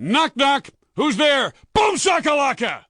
Knock, knock. Who's there? Boom shakalaka!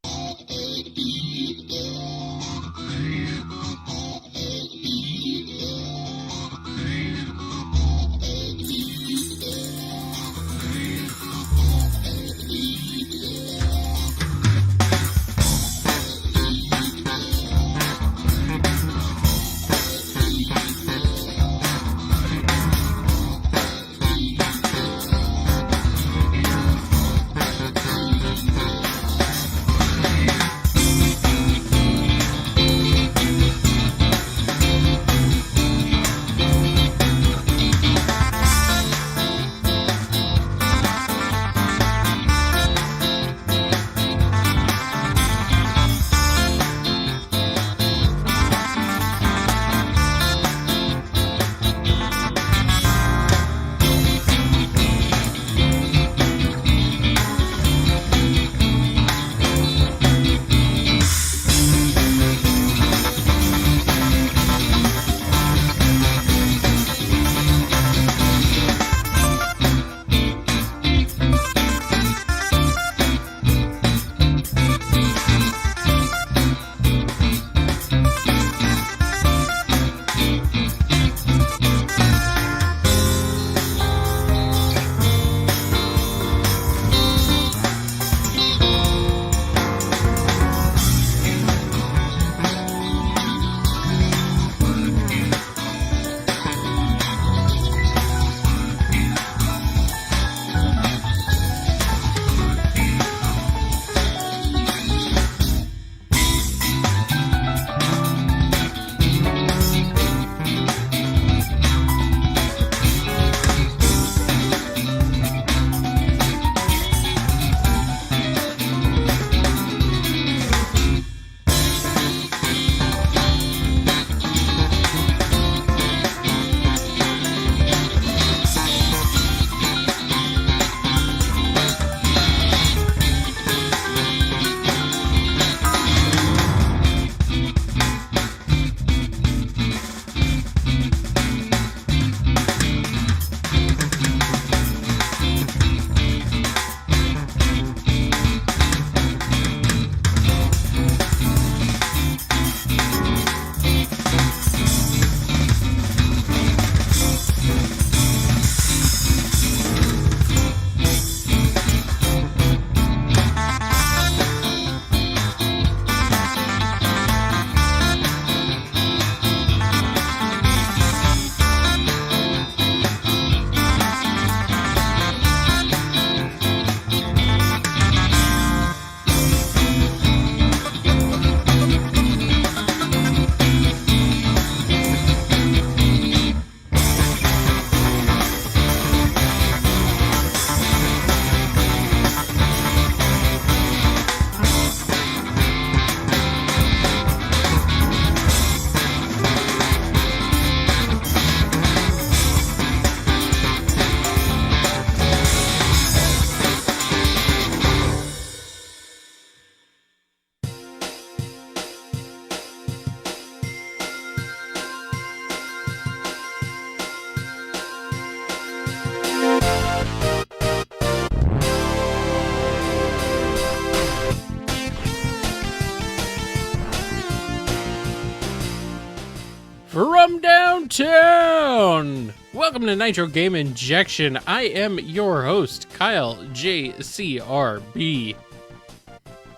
From downtown! Welcome to Nitro Game Injection. I am your host, Kyle JCRB.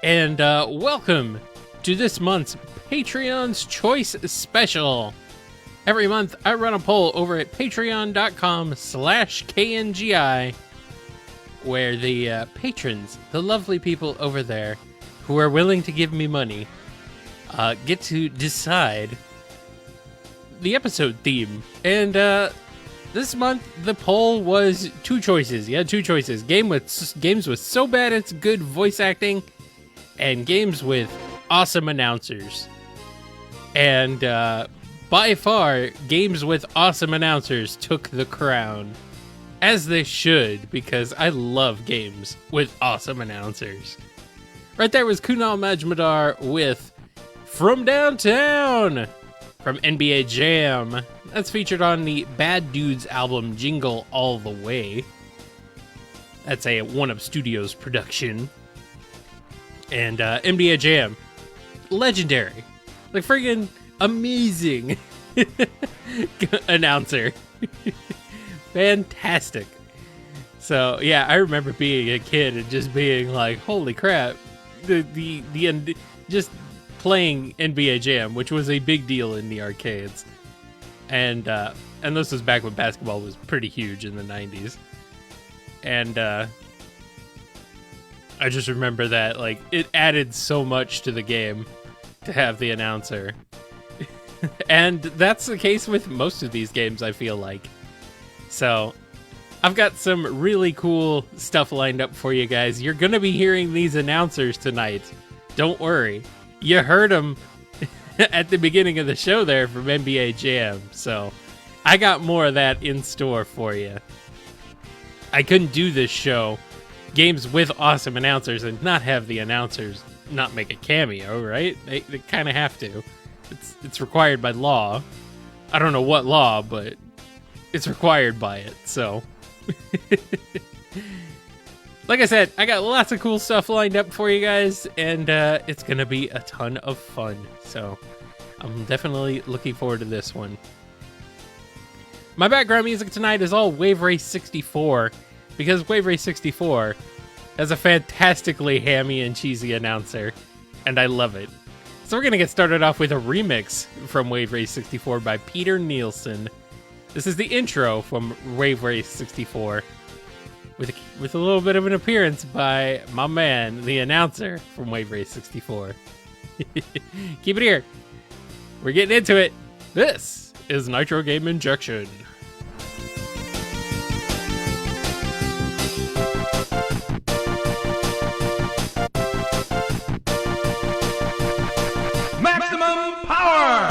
And welcome to this month's Patreon's Choice Special. Every month, I run a poll over at patreon.com/KNGI, where the patrons, the lovely people over there who are willing to give me money, get to decide the episode theme. And this month, the poll was two choices. You had two choices. Games with so bad it's good voice acting, and games with awesome announcers. And by far, games with awesome announcers took the crown. As they should, because I love games with awesome announcers. Right there was Kunal Majmudar with From Downtown from NBA Jam. That's featured on the Bad Dudes album Jingle All the Way. That's a One Up Studios production. And NBA Jam, legendary, like friggin' amazing announcer, fantastic. So yeah, I remember being a kid and just being like, "Holy crap!" The just playing NBA Jam, which was a big deal in the arcades, and this was back when basketball was pretty huge in the '90s, and I just remember that, like, it added so much to the game to have the announcer. And that's the case with most of these games, I feel like. So, I've got some really cool stuff lined up for you guys. You're going to be hearing these announcers tonight. Don't worry. You heard them at the beginning of the show there from NBA Jam. So, I got more of that in store for you. I couldn't do this show, games with awesome announcers, and not have the announcers not make a cameo, right? They kind of have to. It's required by law. I don't know what law, but it's required by it, so. Like I said, I got lots of cool stuff lined up for you guys, and it's going to be a ton of fun, so I'm definitely looking forward to this one. My background music tonight is all Wave Race 64, because Wave Race 64 has a fantastically hammy and cheesy announcer, and I love it. So we're going to get started off with a remix from Wave Race 64 by Peter Nielsen. This is the intro from Wave Race 64, with a little bit of an appearance by my man, the announcer from Wave Race 64. Keep it here. We're getting into it. This is Nitro Game Injection. Maximum power!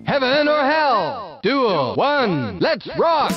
Heaven or Hell? Duel 1, let's rock!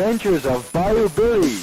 Adventures of Bayou Billy.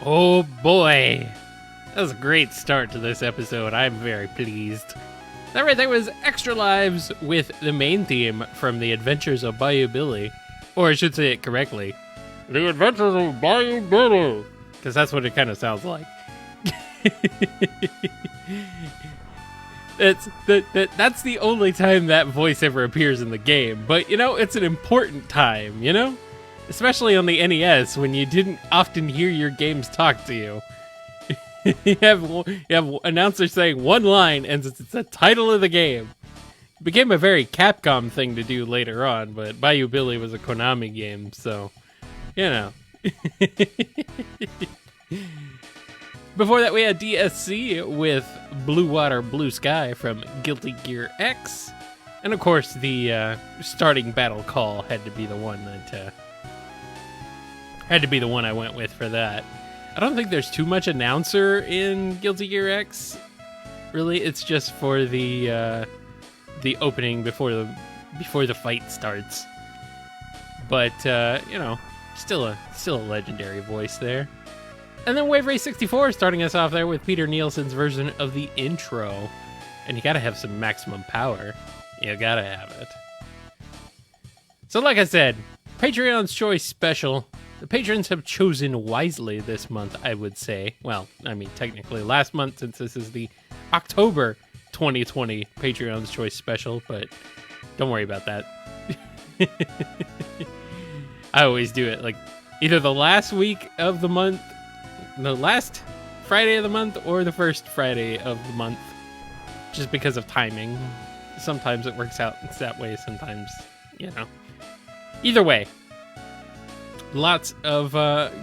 Oh boy, that was a great start to this episode. I'm very pleased. That right there was Extra Lives with the main theme from The Adventures of Bayou Billy. Or I should say it correctly, The Adventures of Bayou Billy. Because that's what it kind of sounds like. That's the only time that voice ever appears in the game. But, you know, it's an important time, you know? Especially on the NES, when you didn't often hear your games talk to you. you have announcers saying one line, and it's the title of the game. It became a very Capcom thing to do later on, but Bayou Billy was a Konami game, so, you know. Before that, we had DSC with Blue Water, Blue Sky from Guilty Gear X. And, of course, the starting battle call had to be the one that... had to be the one I went with for that. I don't think there's too much announcer in Guilty Gear X. Really, it's just for the opening before the fight starts. But you know, still a legendary voice there. And then Wave Race 64 starting us off there with Peter Nielsen's version of the intro. And you gotta have some maximum power. You gotta have it. So like I said, Patreon's Choice Special. The patrons have chosen wisely this month, I would say. Well, I mean, technically last month, since this is the October 2020 Patreon's Choice Special, but don't worry about that. I always do it like either the last week of the month, the last Friday of the month, or the first Friday of the month, just because of timing. Sometimes it works out that way, sometimes, you know. Either way. Lots of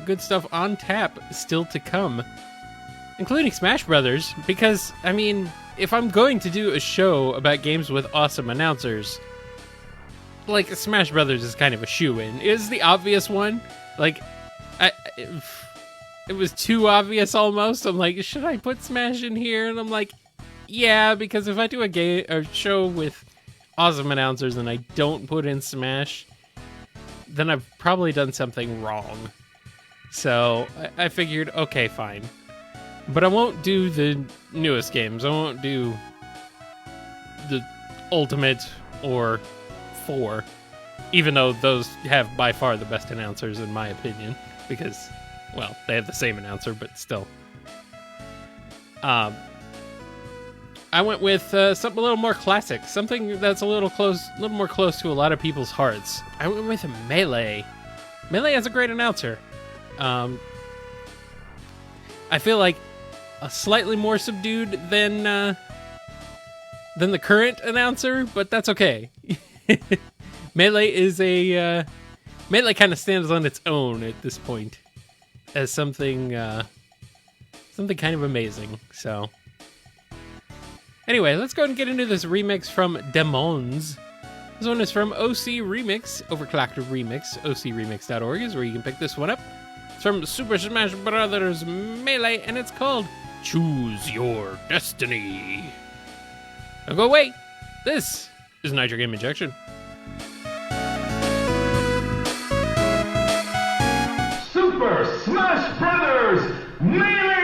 good stuff on tap still to come, including Smash Brothers, because, I mean, if I'm going to do a show about games with awesome announcers, like, Smash Brothers is kind of a shoo-in. It is the obvious one. Like, it was too obvious almost. I'm like, should I put Smash in here? And I'm like, yeah, because if I do a show with awesome announcers and I don't put in Smash, then I've probably done something wrong. So I figured, okay, fine. But I won't do the newest games. I won't do the Ultimate or 4, even though those have by far the best announcers in my opinion, because, well, they have the same announcer, but still. I went with something a little more classic, something that's a little more close to a lot of people's hearts. I went with Melee. Melee has a great announcer. I feel like a slightly more subdued than the current announcer, but that's okay. Melee is Melee kind of stands on its own at this point as something kind of amazing. So anyway, let's go ahead and get into this remix from DaMonz. This one is from OC Remix, OverClocked Remix. OCRemix.org is where you can pick this one up. It's from Super Smash Bros. Melee, and it's called Choose Your Destiny. Don't go away. This is Nitro Game Injection. Super Smash Brothers Melee!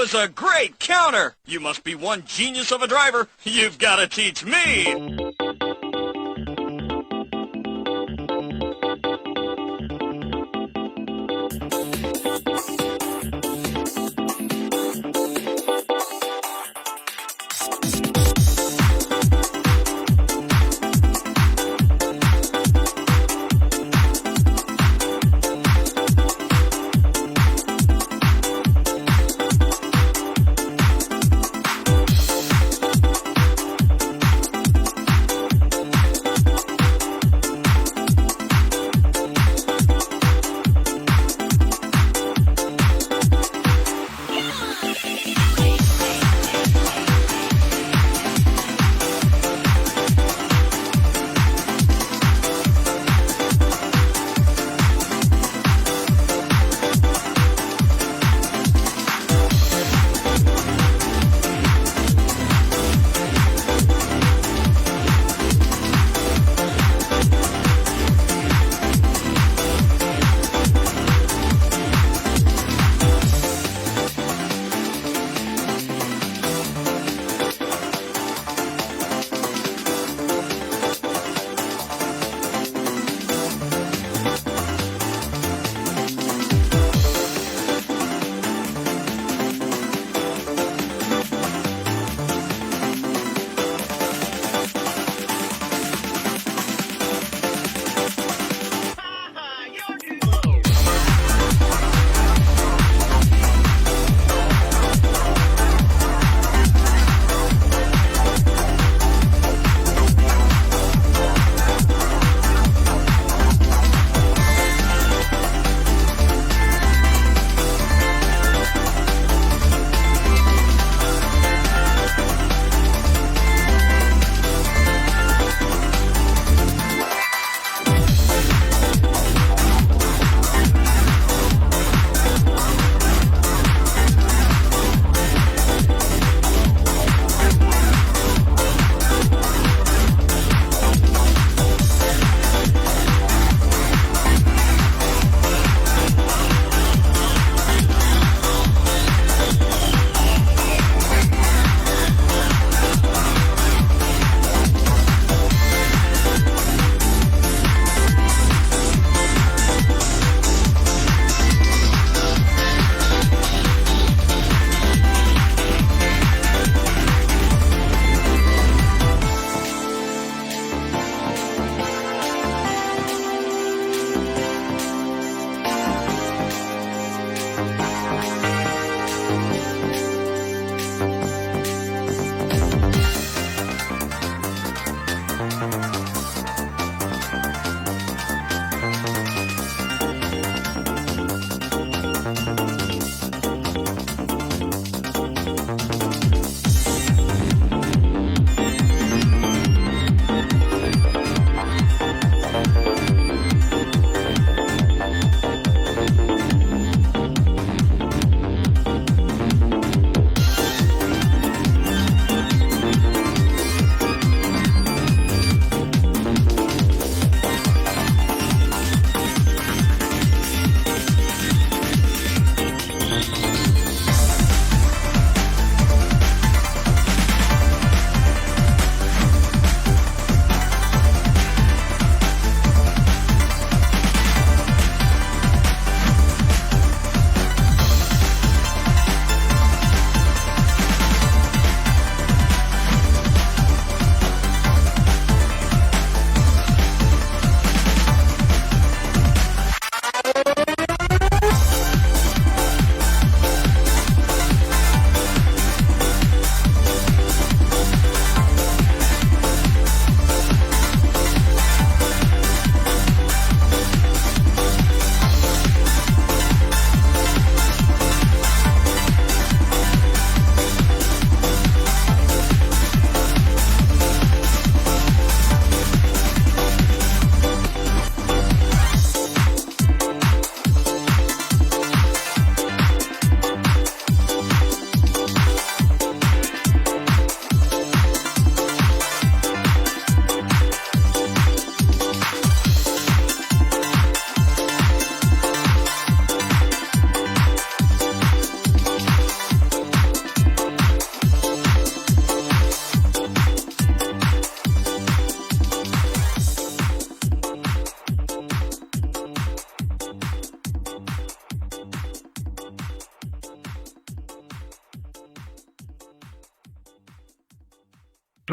was a great counter. You must be one genius of a driver. You've got to teach me.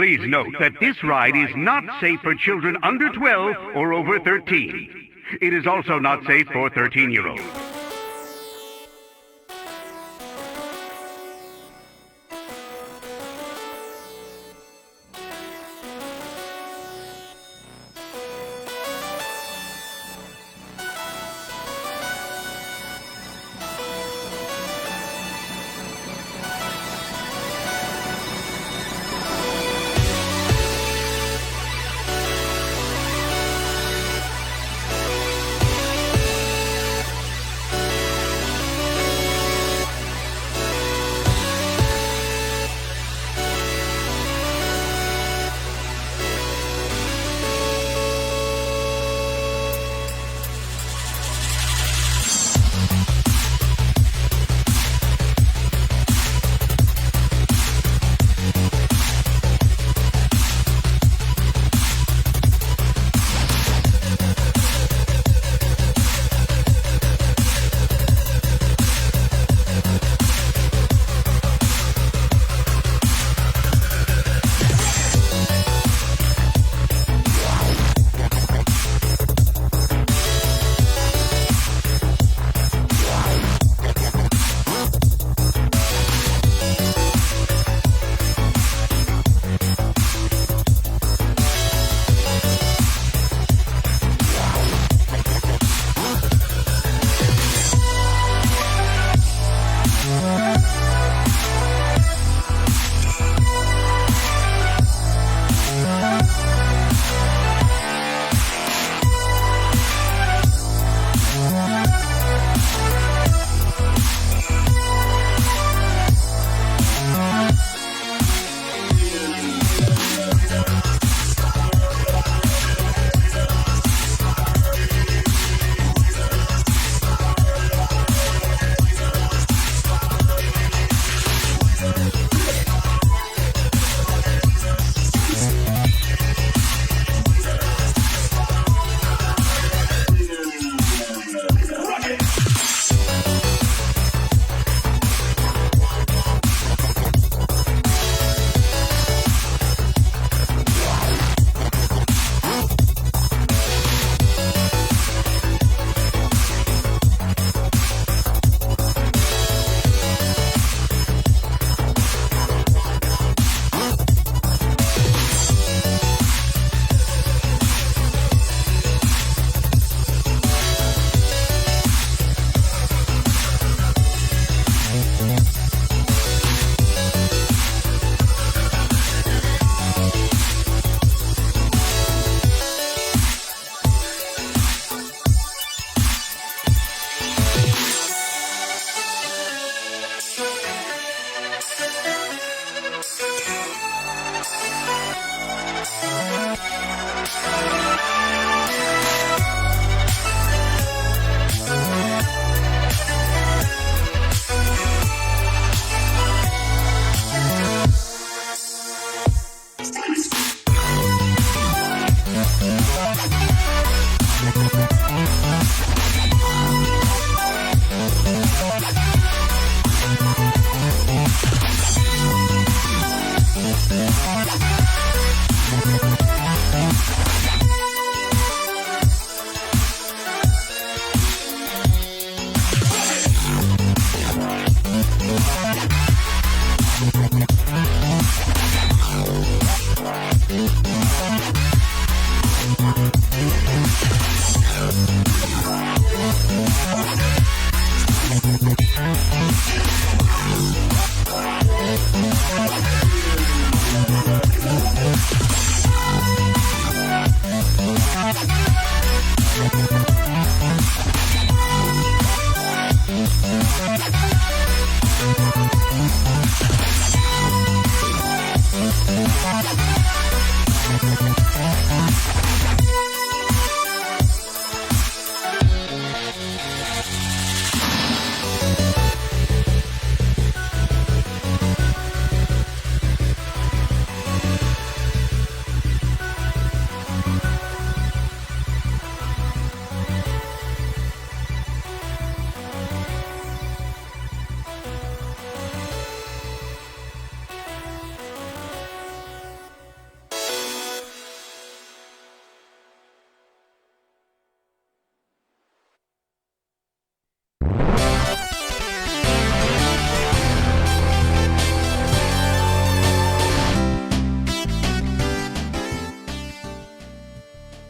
Please note that this ride is not safe for children under 12 or over 13. It is also not safe for 13-year-olds.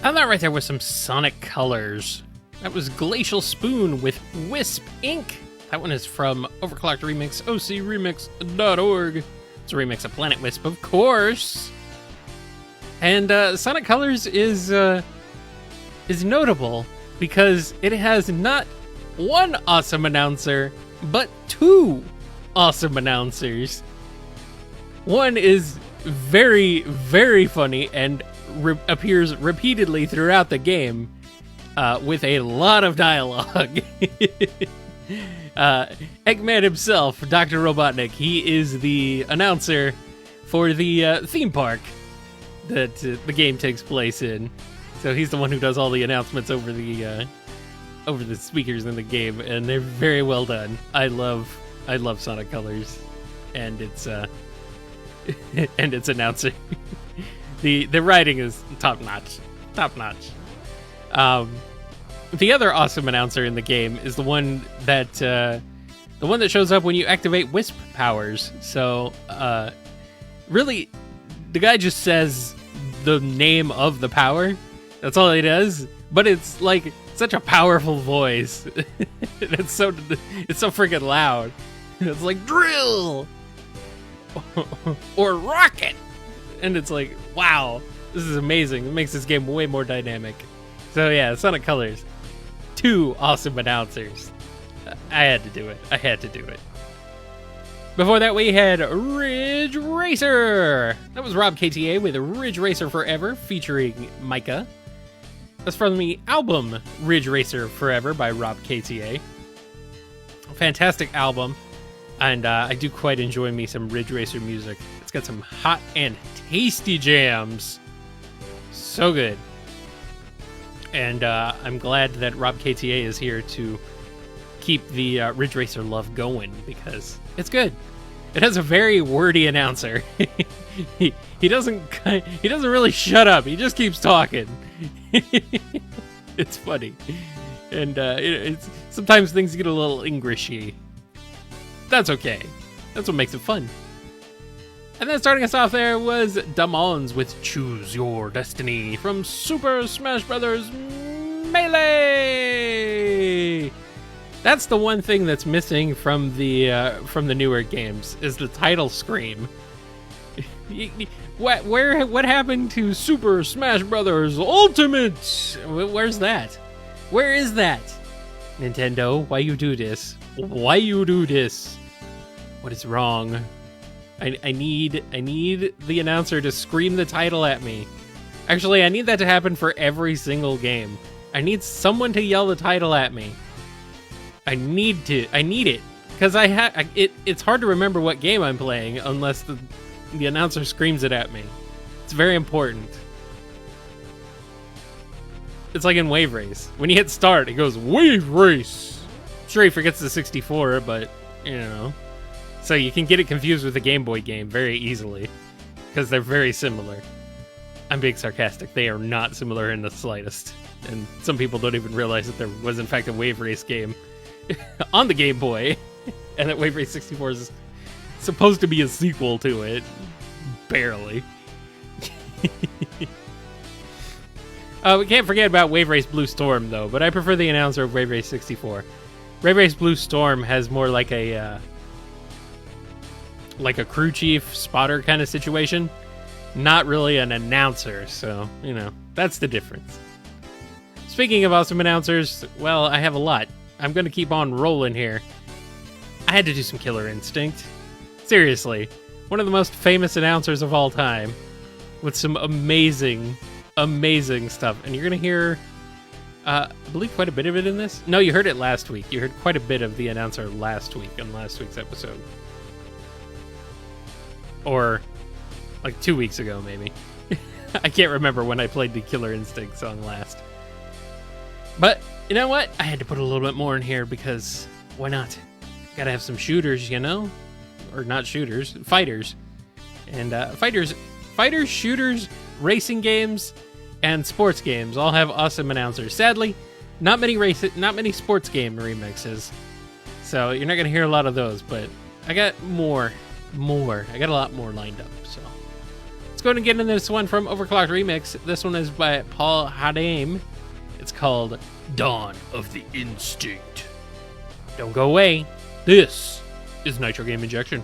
And that right there was some Sonic Colors. That was GlacialSpoon with Wisp Inc. That one is from Overclocked Remix, ocremix.org. It's a remix of Planet Wisp, of course. And Sonic Colors is notable because it has not one awesome announcer, but two awesome announcers. One is very, very funny and appears repeatedly throughout the game with a lot of dialogue. Eggman himself, Dr. Robotnik, he is the announcer for the theme park that the game takes place in. So he's the one who does all the announcements over the speakers in the game, and they're very well done. I love Sonic Colors and its and its announcer. The writing is top notch. The other awesome announcer in the game is the one that shows up when you activate Wisp powers. So really, the guy just says the name of the power. That's all he does. But it's like such a powerful voice. it's so freaking loud. It's like drill or rocket. And it's like, wow, this is amazing. It makes this game way more dynamic. So yeah, Sonic Colors. Two awesome announcers. I had to do it. Before that, we had Ridge Racer. That was RoBKTA with Ridge Racer Forever featuring Mykah. That's from the album Ridge Racer Forever by RoBKTA. Fantastic album. And I do quite enjoy me some Ridge Racer music. It's got some hot and tasty jams. So good. And I'm glad that RoBKTA is here to keep the Ridge Racer love going, because it's good. It has a very wordy announcer. he doesn't really shut up. He just keeps talking. It's funny. And it's sometimes things get a little Englishy. That's okay. That's what makes it fun. And then starting us off there was DaMonz with Choose Your Destiny from Super Smash Bros. Melee! That's the one thing that's missing from the newer games, is the title screen. What happened to Super Smash Bros. Ultimate? Where's that? Where is that? Nintendo, why you do this? Why you do this? What is wrong? I need the announcer to scream the title at me. Actually, I need that to happen for every single game. I need someone to yell the title at me. I need it. Because it's hard to remember what game I'm playing unless the announcer screams it at me. It's very important. It's like in Wave Race. When you hit start, it goes, Wave Race! I'm sure he forgets the 64, but, you know. So you can get it confused with the Game Boy game very easily, because they're very similar. I'm being sarcastic. They are not similar in the slightest. And some people don't even realize that there was, in fact, a Wave Race game on the Game Boy, and that Wave Race 64 is supposed to be a sequel to it. Barely. We can't forget about Wave Race Blue Storm, though, but I prefer the announcer of Wave Race 64. Wave Race Blue Storm has more like a crew chief, spotter kind of situation. Not really an announcer, so, you know, that's the difference. Speaking of awesome announcers, well, I have a lot. I'm going to keep on rolling here. I had to do some Killer Instinct. Seriously, one of the most famous announcers of all time, with some amazing, amazing stuff. And you're going to hear, I believe, quite a bit of it in this. No, you heard it last week. You heard quite a bit of the announcer last week on last week's episode. Or like 2 weeks ago, maybe. I can't remember when I played the Killer Instinct song last. But you know what? I had to put a little bit more in here because why not? Gotta have some shooters, you know? Or not shooters, fighters. And fighters, shooters, racing games, and sports games all have awesome announcers. Sadly, not many sports game remixes. So you're not gonna hear a lot of those, but I got more. I got a lot more lined up, so. Let's go ahead and get into this one from OverClocked Remix. This one is by Paul Hadame. It's called Dawn of the Instinct. Don't go away. This is Nitro Game Injection.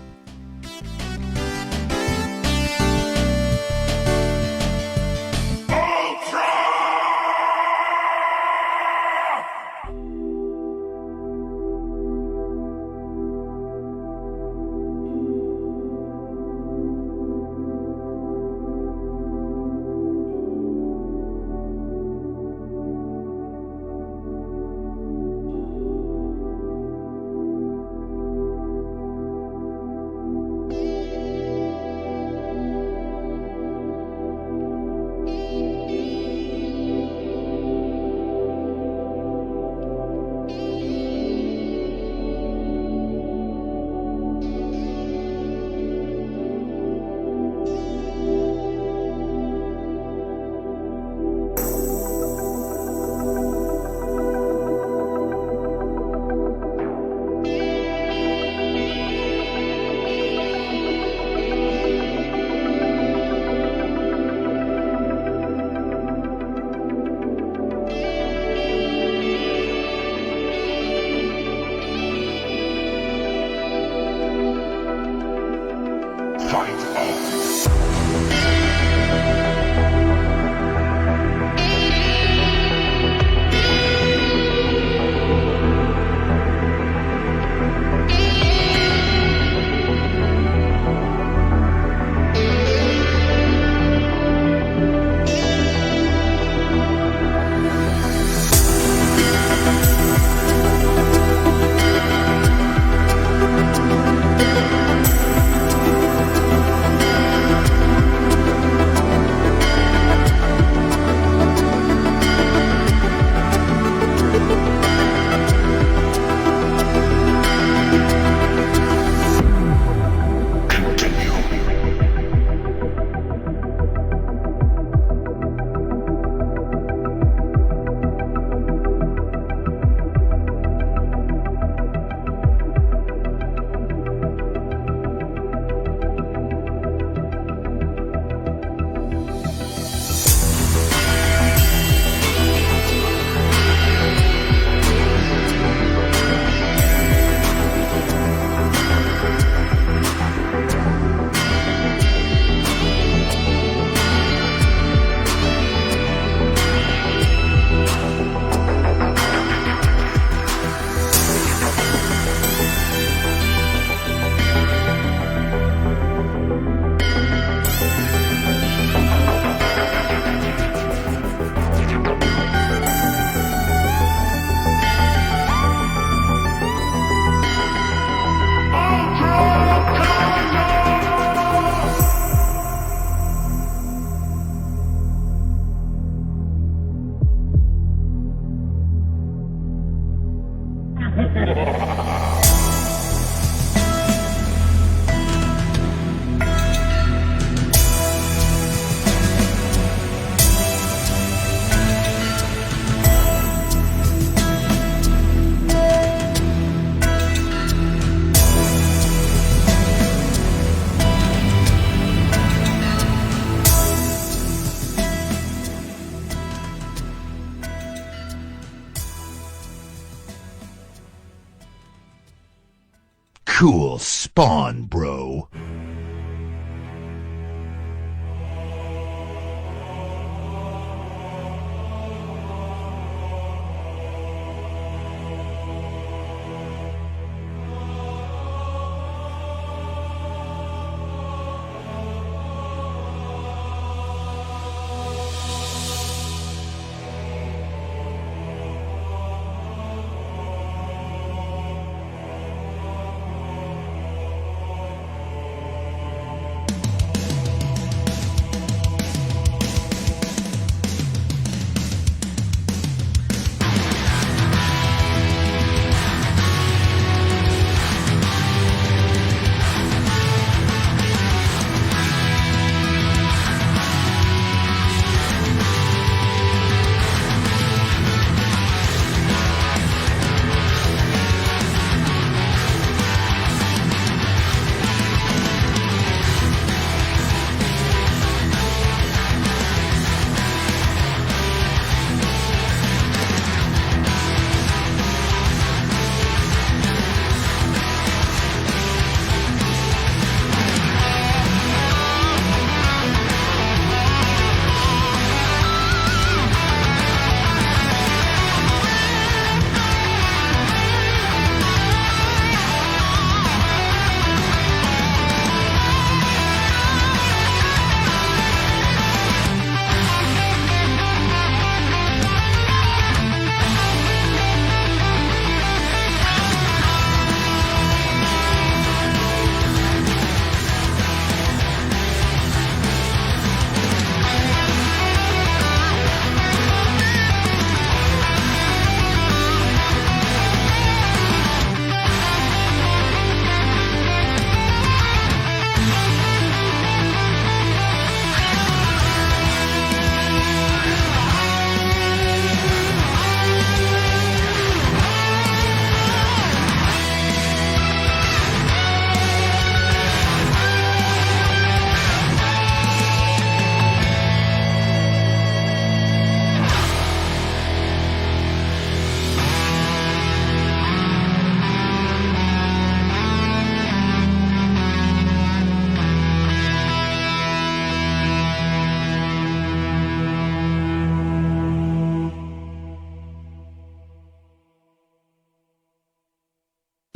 Cool spawn, bro.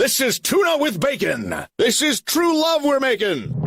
This is tuna with bacon. This is true love we're making.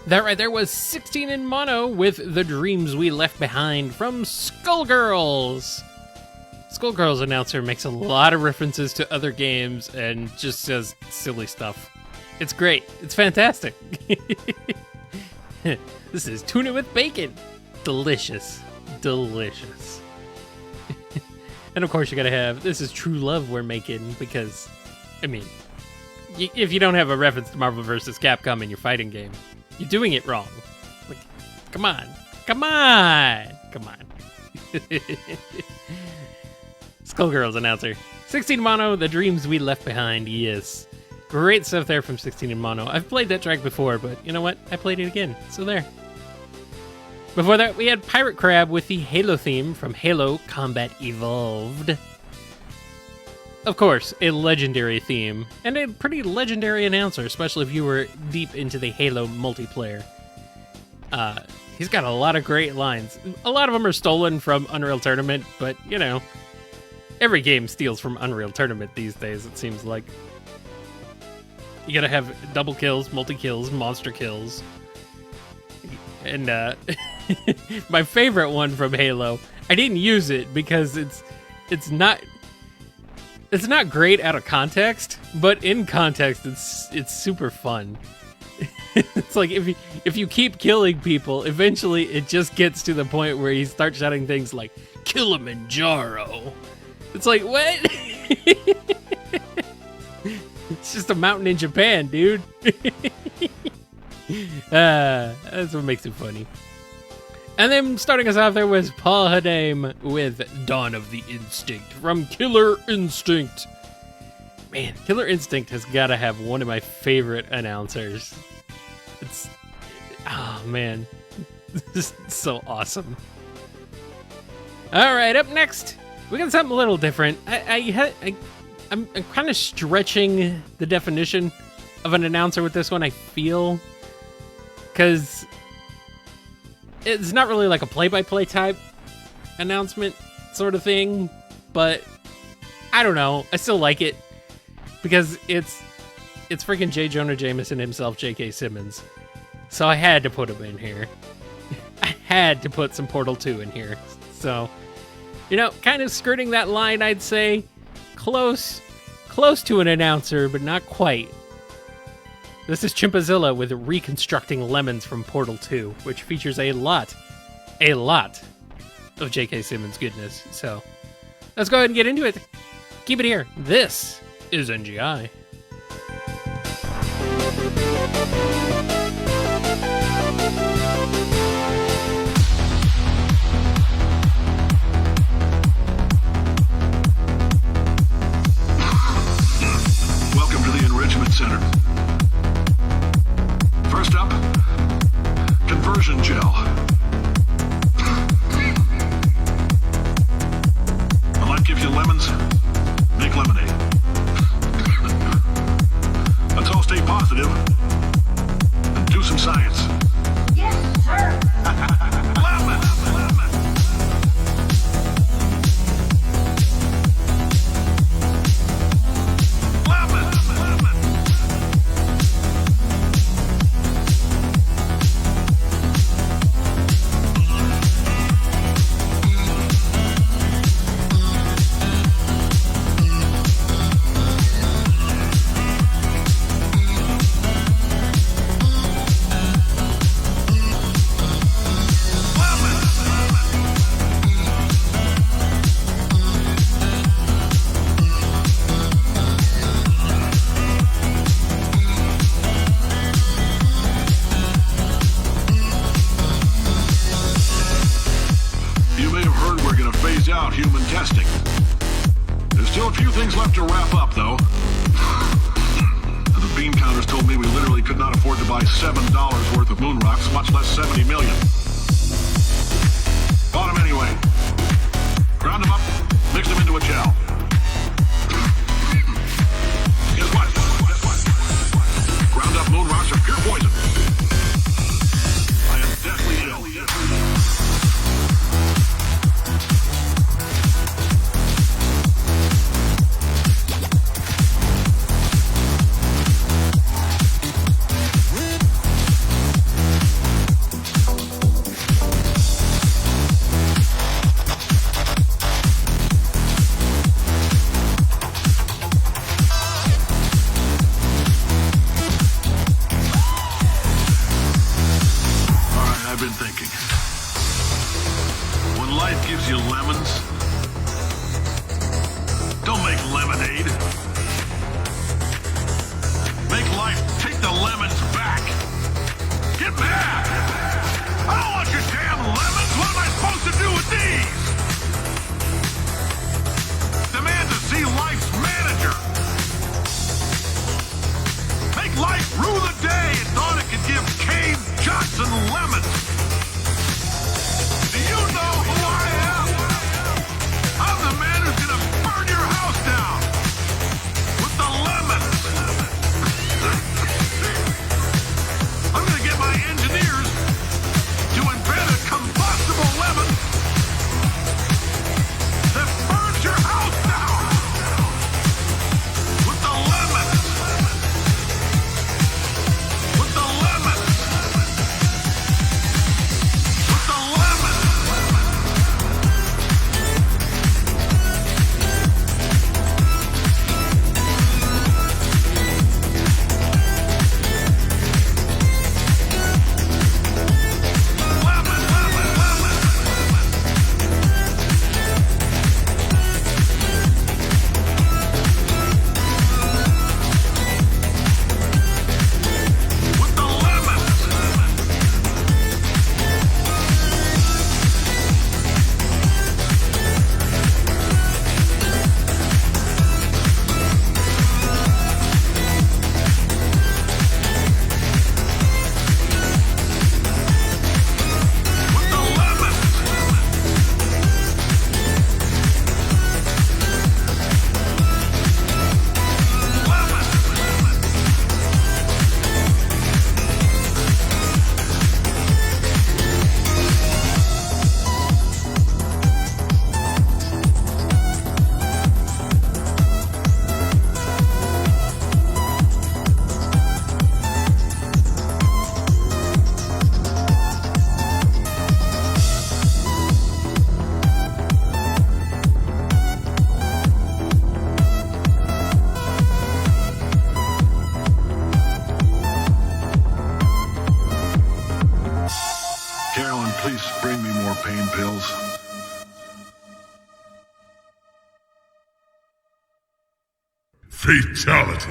That right there was 16InMono with The Dreams We Left Behind from Skullgirls. Skullgirls announcer makes a lot of references to other games and just says silly stuff. It's great. It's fantastic. This is tuna with bacon. Delicious. Delicious. And of course you gotta have, this is true love we're making because, I mean, if you don't have a reference to Marvel vs. Capcom in your fighting game, you're doing it wrong. Like, come on. Come on. Come on. Skullgirls announcer. 16InMono, The Dreams We Left Behind. Yes. Great stuff there from 16InMono. I've played that track before, but you know what? I played it again. So there. Before that, we had PirateCrab with the Halo theme from Halo Combat Evolved. Of course, a legendary theme, and a pretty legendary announcer, especially if you were deep into the Halo multiplayer. He's got a lot of great lines. A lot of them are stolen from Unreal Tournament, but, you know, every game steals from Unreal Tournament these days, it seems like. You gotta have double kills, multi-kills, monster kills. And, my favorite one from Halo, I didn't use it because it's not great out of context, but in context, it's super fun. It's like if you keep killing people, eventually it just gets to the point where you start shouting things like Kill-a-manjaro. It's like, what? It's just a mountain in Japan, dude. That's what makes it funny. And then starting us off there was Paul Hadame with Dawn of the Instinct from Killer Instinct. Man, Killer Instinct has got to have one of my favorite announcers. It's, oh man, this is so awesome. All right, up next, we got something a little different. I'm kind of stretching the definition of an announcer with this one, I feel, because it's not really like a play-by-play type announcement sort of thing, but I don't know. I still like it because it's freaking J. Jonah Jameson himself, J.K. Simmons. So I had to put him in here. I had to put some Portal 2 in here. So, you know, kind of skirting that line, I'd say. Close to an announcer, but not quite. This is Chimpazilla with Reconstructing Lemons from Portal 2, which features a lot of J.K. Simmons goodness. So, let's go ahead and get into it. Keep it here. This is NGI. Welcome to the Enrichment Center. First up, conversion gel. When life gives you lemons, make lemonade. Let's all stay positive and do some science. Yes, sir. Lemon! Human testing. There's still a few things left to wrap up, though. The bean counters told me we literally could not afford to buy $7 worth of moon rocks, much less 70 million. Bought them anyway. Ground them up, mixed them into a gel. Guess what? Ground up moon rocks are pure poison. I am deathly ill. been thinking. When life gives you lemons, don't make lemonade. Make life take the lemons back. Get mad! I don't want your damn lemons! What am I supposed to do with these? Demand to see life's manager. Make life rue the day and thought it could give Cave Johnson lemons. Do you know who I am? I'm the man who's gonna burn your house down with the lemons. I'm gonna get my engineers to invent a combustible lemon that burns your house down with the lemons. With the lemons. With the lemons. Carolyn, please bring me more pain pills. Fatality.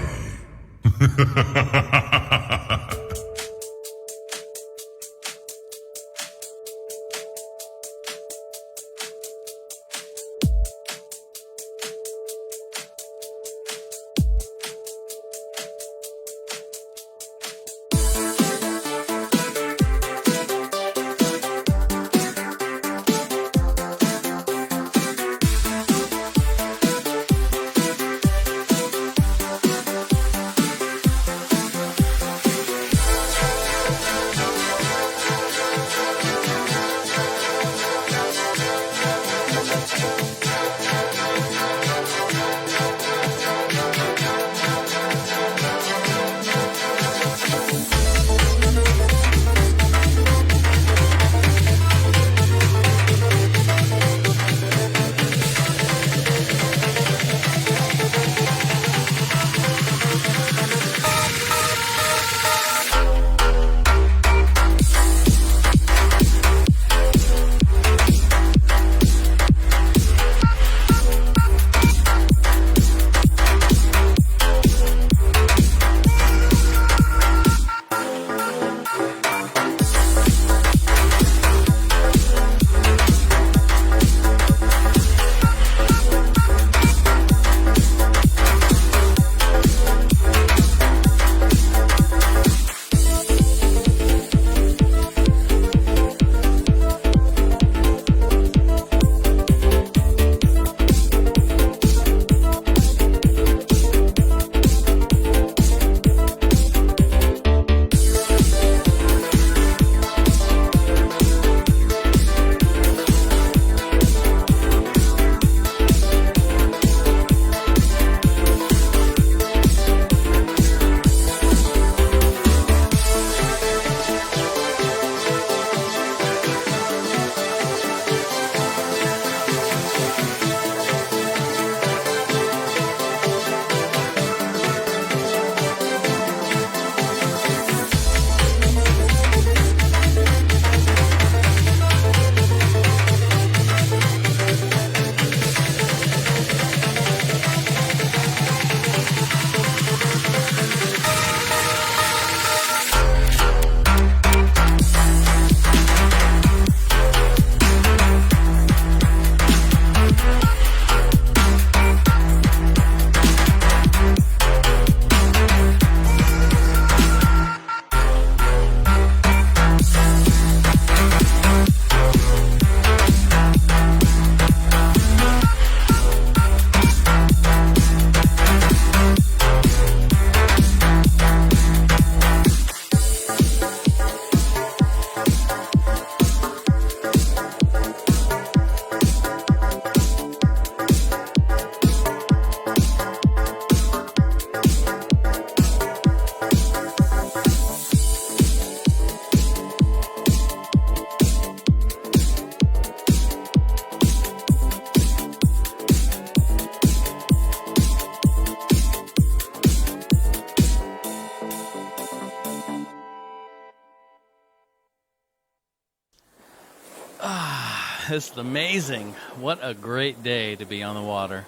This is amazing. What a great day to be on the water.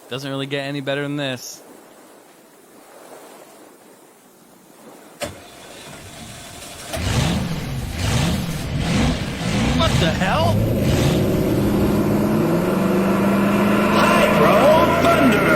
Doesn't really get any better than this. What the hell? Hydro Thunder!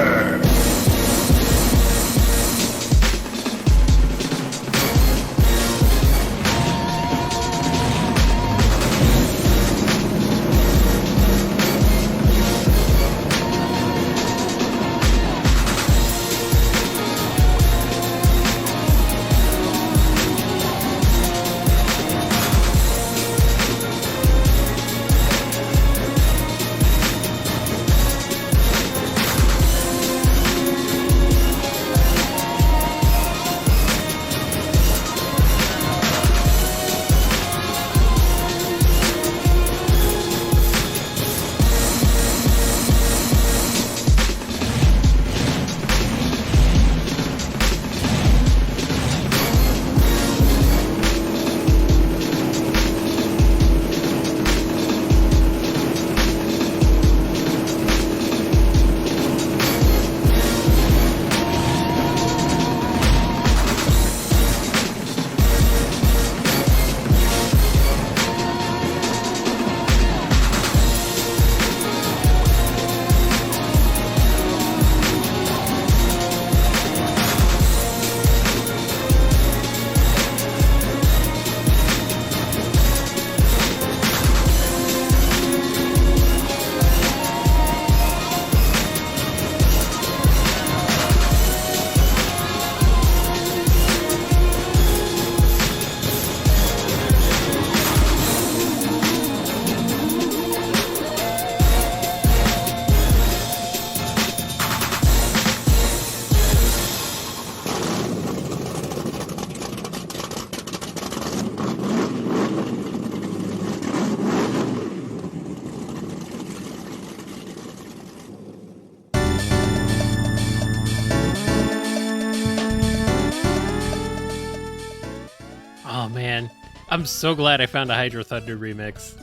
Oh man, I'm so glad I found a Hydro Thunder remix.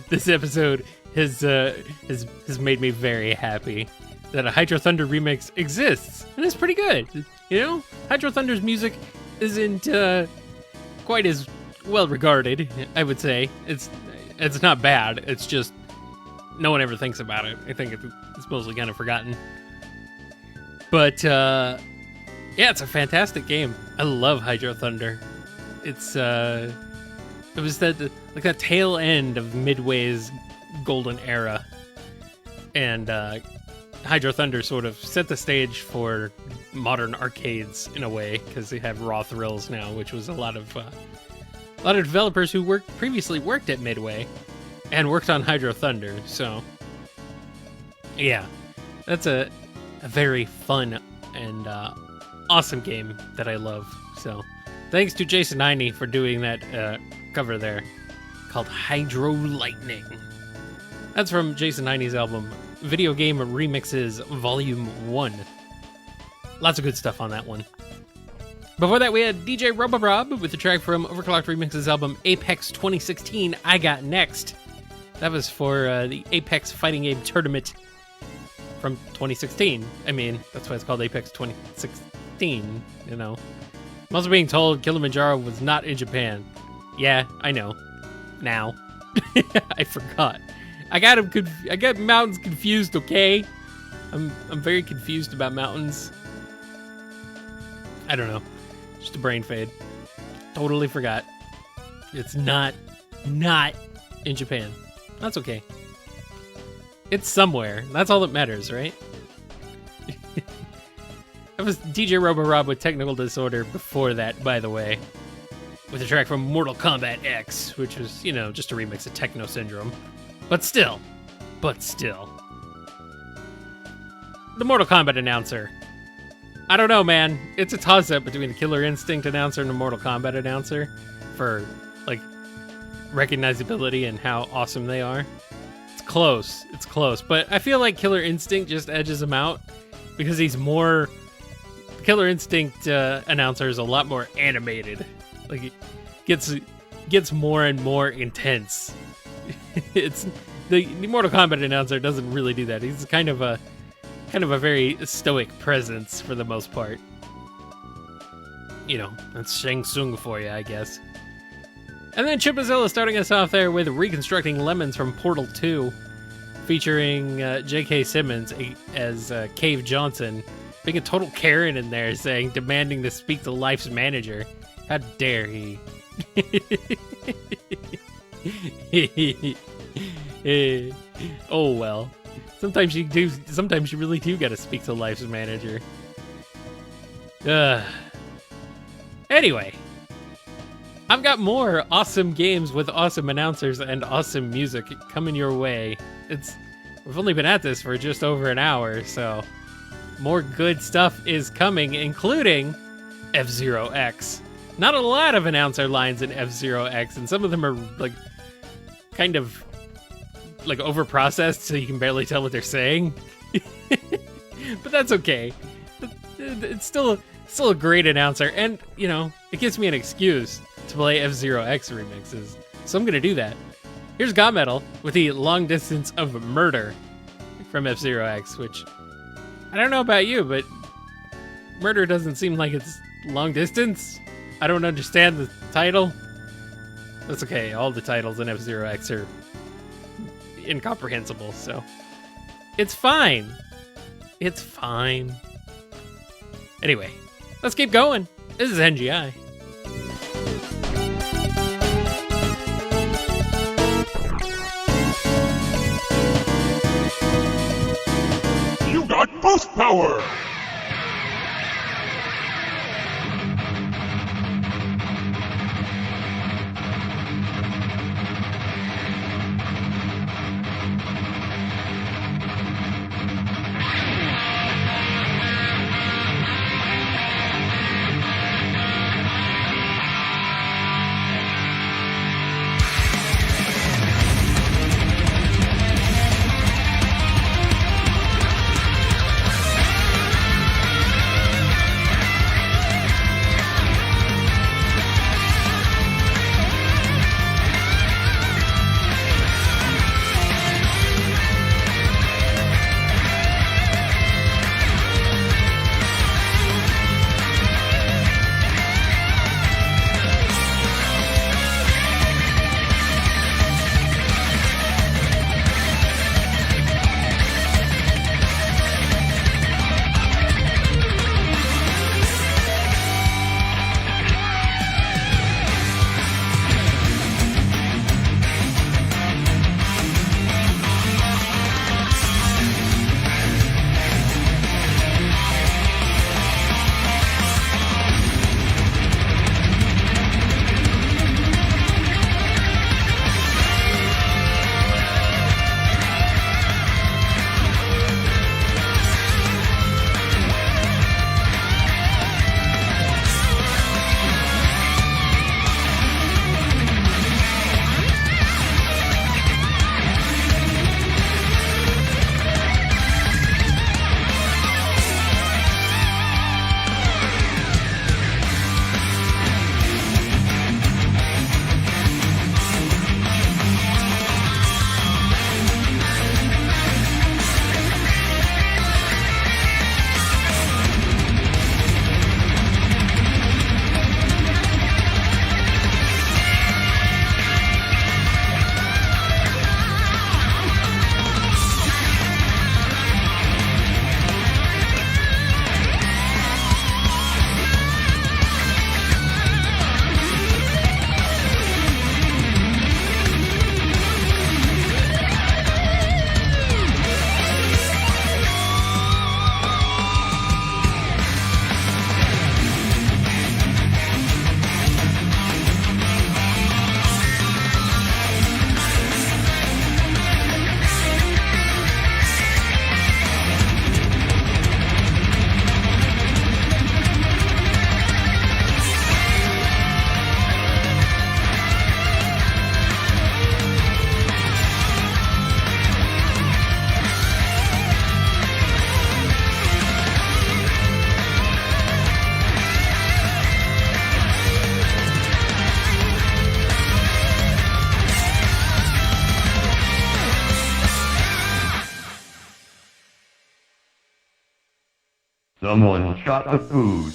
This episode has made me very happy that a Hydro Thunder remix exists, and it's pretty good. You know, Hydro Thunder's music isn't quite as well regarded, I would say. It's not bad. It's just no one ever thinks about it. I think it's mostly kind of forgotten. But yeah, it's a fantastic game. I love Hydro Thunder. It was that tail end of Midway's golden era, and Hydro Thunder sort of set the stage for modern arcades in a way, because they have Raw Thrills now, which was a lot of developers who previously worked at Midway and worked on Hydro Thunder. So yeah, that's a very fun and awesome game that I love. So thanks to Jason Heine for doing that cover there, called Hydro Lightning. That's from Jason Heine's album Video Game Remixes Volume 1. Lots of good stuff on that one. Before that, we had DJ RoboRob with the track from OverClocked Remixes album Apex 2016, I Got Next. That was for the Apex fighting game tournament from 2016. I mean, that's why it's called Apex 2016, you know. I'm also being told Kill-a-manjaro was not in Japan. Yeah, I know. Now. I forgot. I got mountains confused, okay? I'm very confused about mountains. I don't know. Just a brain fade. Totally forgot. It's not in Japan. That's okay. It's somewhere. That's all that matters, right? That was DJ RoboRob with Technical Disorder before that, by the way. With a track from Mortal Kombat X, which was, you know, just a remix of Techno Syndrome. But still. The Mortal Kombat announcer. I don't know, man. It's a toss-up between the Killer Instinct announcer and the Mortal Kombat announcer for, like, recognizability and how awesome they are. It's close. But I feel like Killer Instinct just edges him out because he's more... Killer Instinct announcer is a lot more animated. Like, he gets gets more and more intense. It's the Mortal Kombat announcer doesn't really do that. He's kind of a very stoic presence for the most part. You know, that's Shang Tsung for you, I guess. And then Chimpazilla starting us off there with Reconstructing Lemons from Portal 2, featuring J.K. Simmons as Cave Johnson, being a total Karen in there, saying, demanding to speak to Life's manager. How dare he? Oh well. Sometimes you really do gotta speak to Life's manager. Anyway. I've got more awesome games with awesome announcers and awesome music coming your way. We've only been at this for just over an hour, so more good stuff is coming, including F-Zero X. Not a lot of announcer lines in F-Zero X, and some of them are like kind of like overprocessed, so you can barely tell what they're saying. But that's okay. It's still a great announcer, and you know, it gives me an excuse to play F-Zero X remixes, so I'm gonna do that. Here's GaMetal with the Long Distance of Murder from F-Zero X, which I don't know about you, but murder doesn't seem like it's long distance. I don't understand the title. That's okay, all the titles in F-Zero X are incomprehensible, so it's fine. It's fine. Anyway, let's keep going. This is NGI. You got boost power! Someone shot the food.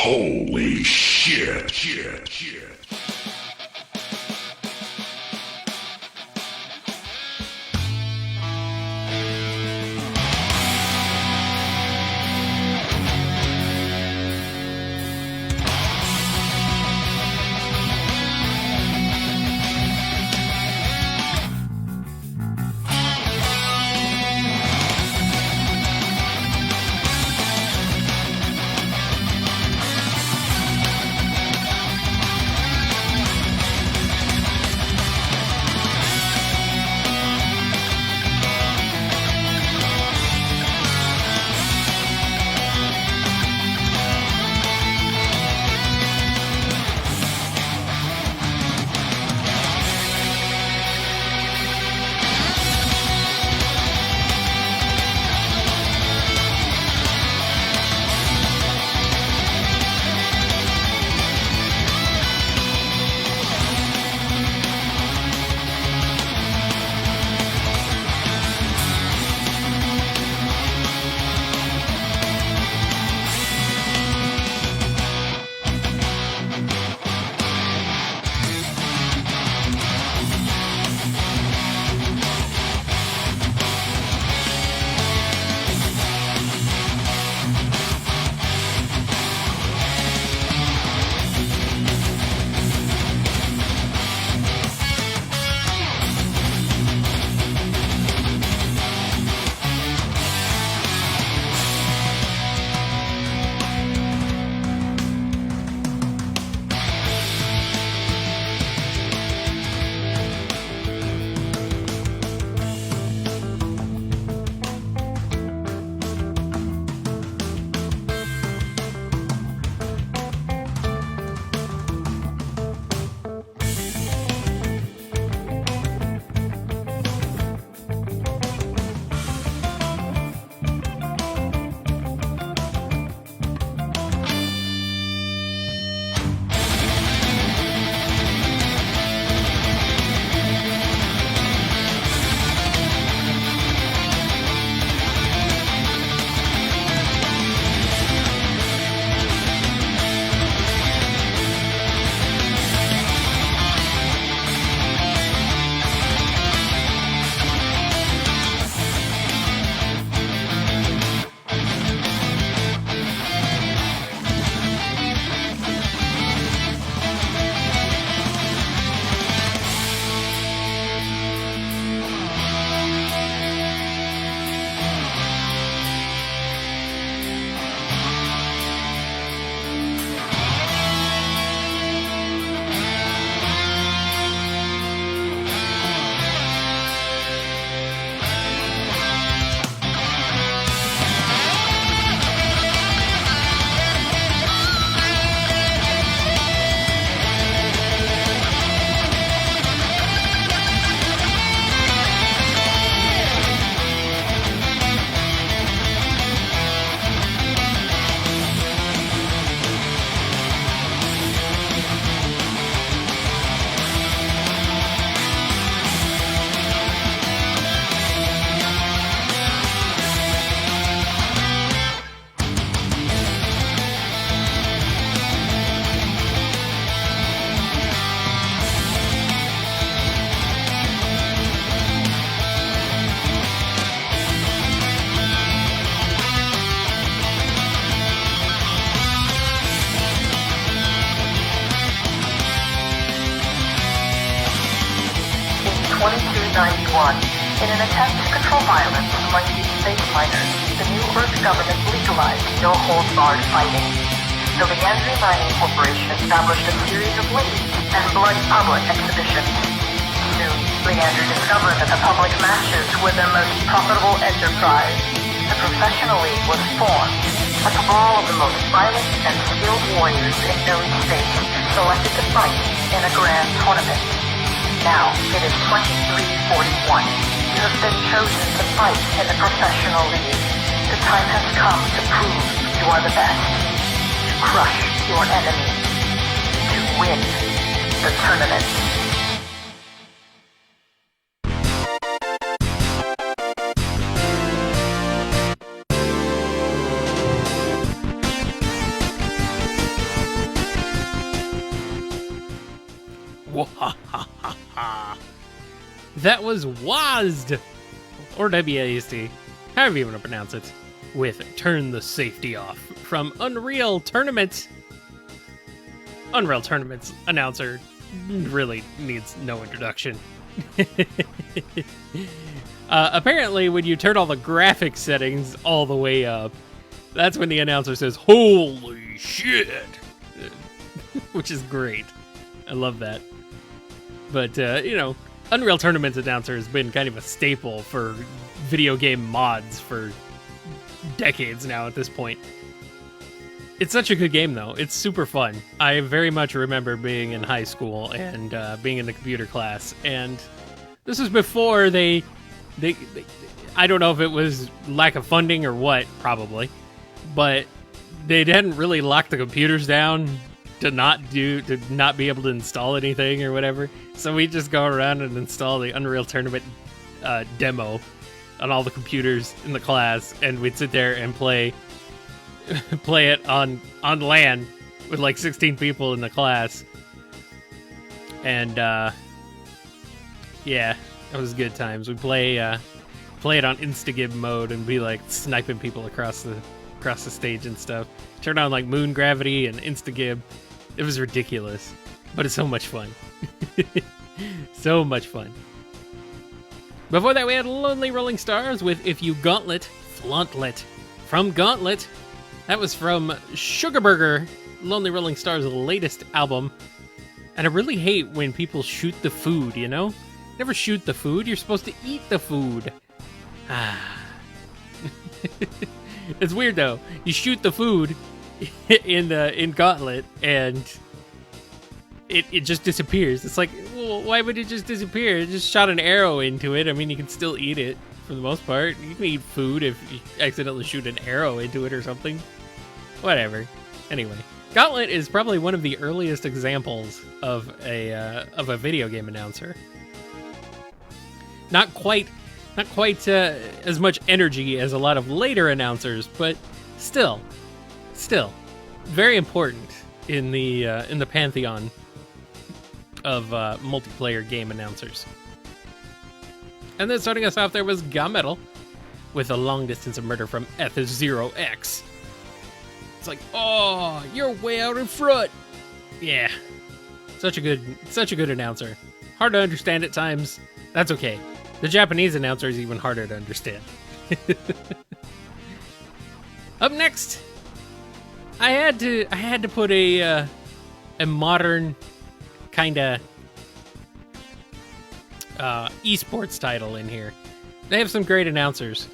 Holy shit. In an attempt to control violence among these space miners, the New Earth government legalized no-holds-barred fighting. The Leandry Mining Corporation established a series of late and blood public exhibitions. Soon, Leandry discovered that the public matches were their most profitable enterprise. The professional league was formed. A cabal of the most violent and skilled warriors in known states selected to fight in a grand tournament. Now, it is 2341. You have been chosen to fight in the professional league. The time has come to prove you are the best. To crush your enemy. To win the tournament. That was WASD, or WASD, however you want to pronounce it, with Turn the Safety Off from Unreal Tournament. Unreal Tournament's announcer really needs no introduction. Apparently, when you turn all the graphics settings all the way up, that's when the announcer says, "Holy shit!" Which is great. I love that. But, Unreal Tournament's announcer has been kind of a staple for video game mods for decades now at this point. It's such a good game, though. It's super fun. I very much remember being in high school and being in the computer class, and this was before they I don't know if it was lack of funding or what, probably, but they hadn't really locked the computers down to not be able to install anything or whatever. So we just go around and install the Unreal Tournament demo on all the computers in the class, and we'd sit there and play it on LAN with like 16 people in the class. And yeah, it was good times. We'd play it on Instagib mode and be like sniping people across the stage and stuff. Turn on like moon gravity and Instagib. It was ridiculous, but it's so much fun. So much fun. Before that, we had Lonely Rolling Stars with If You Gauntlet, Flauntlet. From Gauntlet, that was from Sugarburger, Lonely Rolling Stars' latest album. And I really hate when people shoot the food, you know? Never shoot the food, you're supposed to eat the food. It's weird though. You shoot the food in Gauntlet, and it just disappears. It's like, well, why would it just disappear? It just shot an arrow into it. I mean, you can still eat it for the most part. You can eat food if you accidentally shoot an arrow into it or something. Whatever. Anyway, Gauntlet is probably one of the earliest examples of a video game announcer. Not quite as much energy as a lot of later announcers, but still very important in the pantheon of multiplayer game announcers. And then starting us off there was GaMetal with a long distance of murder from F0X. It's like, oh, you're way out in front. Yeah, such a good announcer. Hard to understand at times. That's okay. The Japanese announcer is even harder to understand. Up next, I had to put a modern kind of esports title in here. They have some great announcers,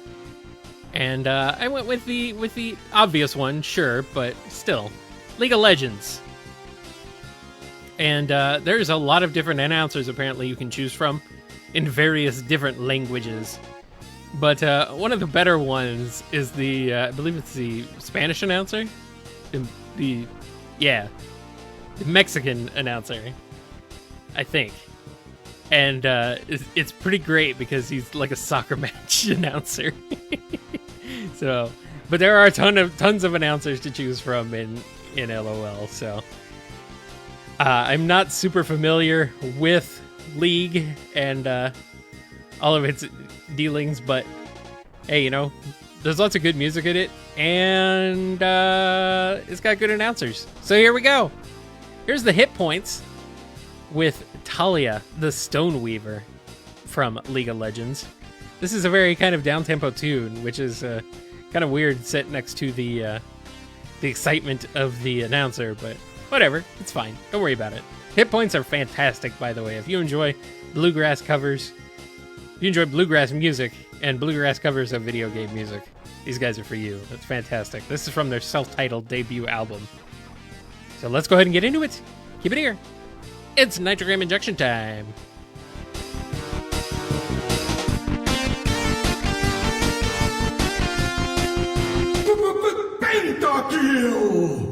and I went with the obvious one, sure, but still, League of Legends. And there's a lot of different announcers apparently you can choose from in various different languages. But one of the better ones is the I believe it's the Spanish announcer, the Mexican announcer, I think. And it's pretty great because he's like a soccer match announcer. So, but there are tons of announcers to choose from in LOL. So I'm not super familiar with League and all of its dealings, but hey, you know, there's lots of good music in it, and it's got good announcers. So here we go. Here's the hit points with Talia the Stoneweaver from League of Legends. This is a very kind of down-tempo tune, which is kind of weird set next to the excitement of the announcer, but whatever, it's fine. Don't worry about it. Hit points are fantastic, by the way. If you enjoy bluegrass covers, if you enjoy bluegrass music and bluegrass covers of video game music, these guys are for you. That's fantastic. This is from their self-titled debut album. So let's go ahead and get into it. Keep it here. It's Nitrogram injection time. Pentakill!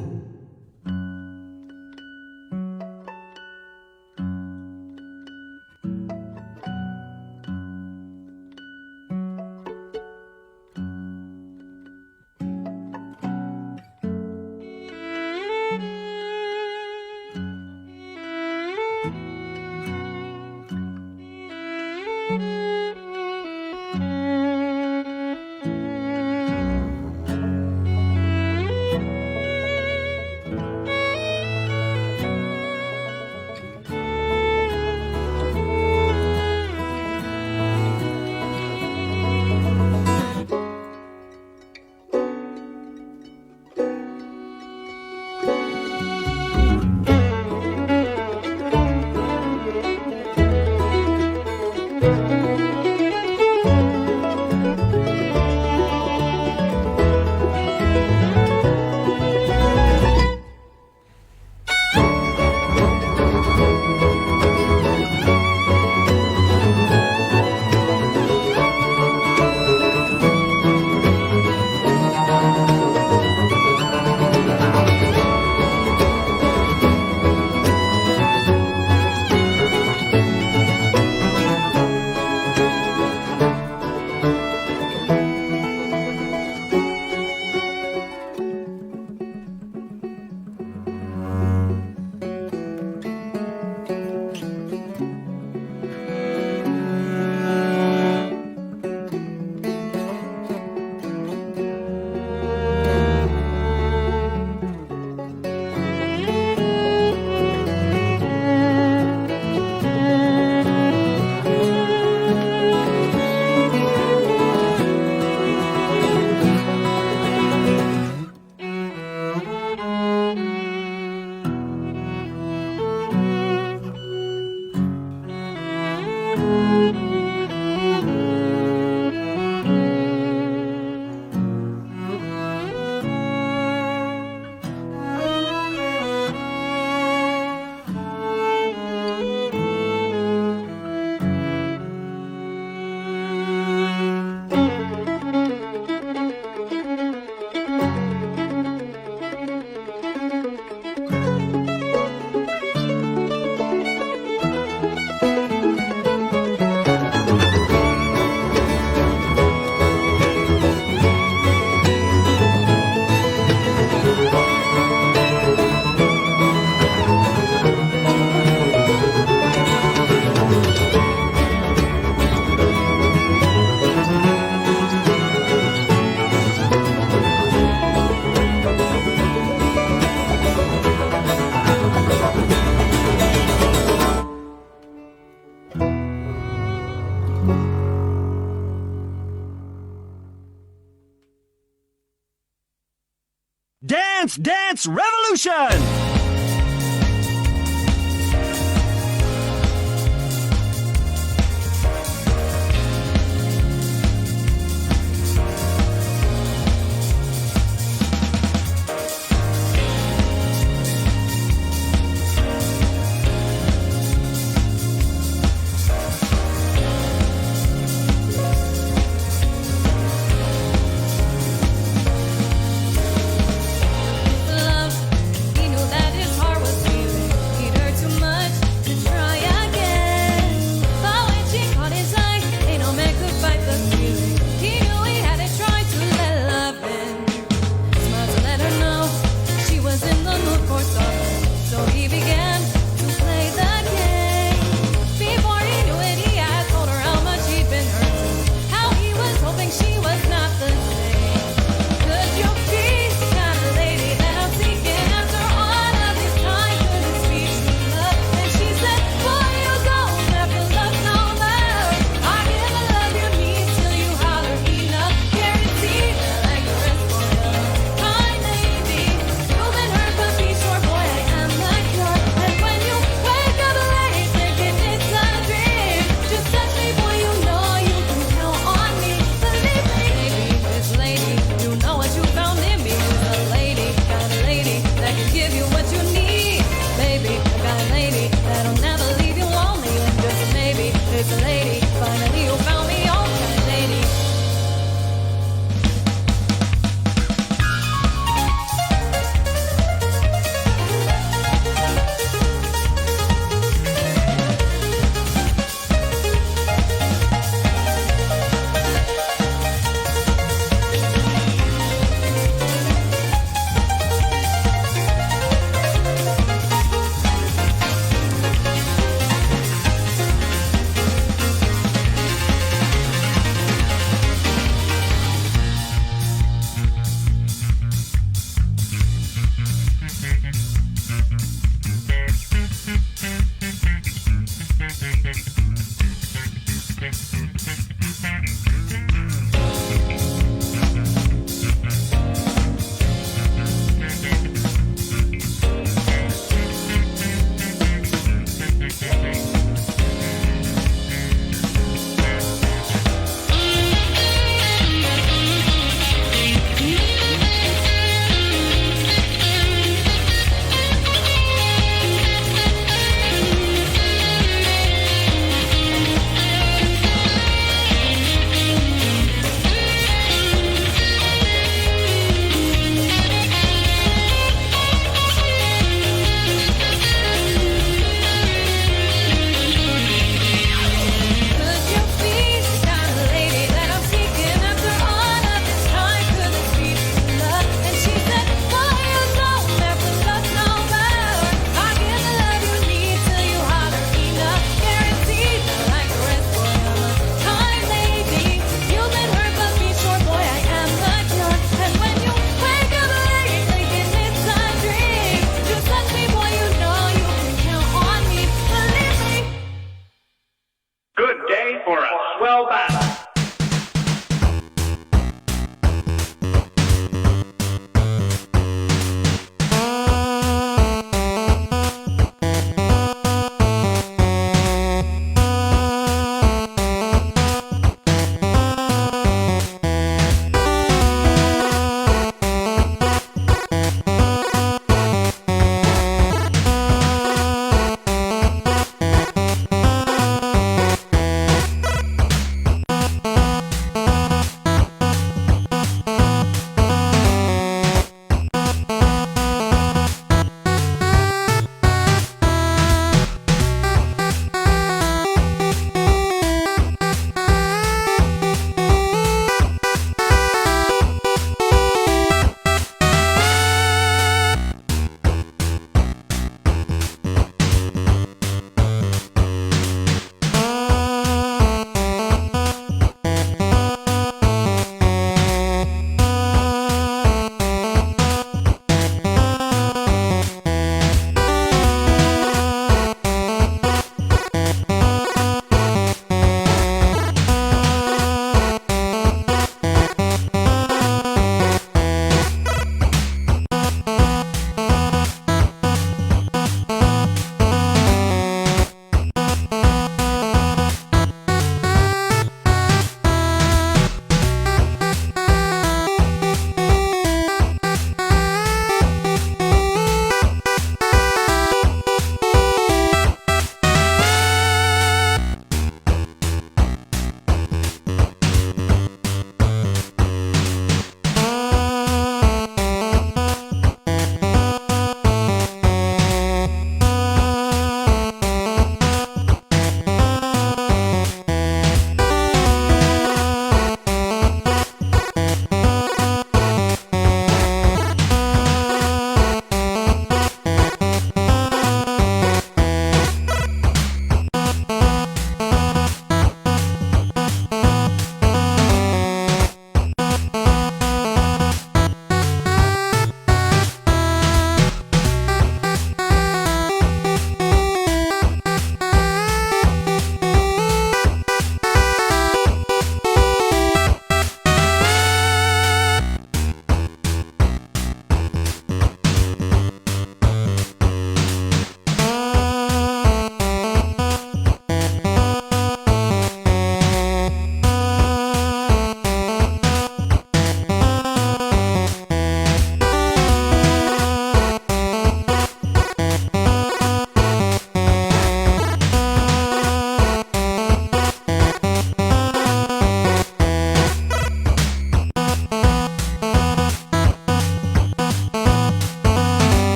Dance Dance Revolution! Love, you know that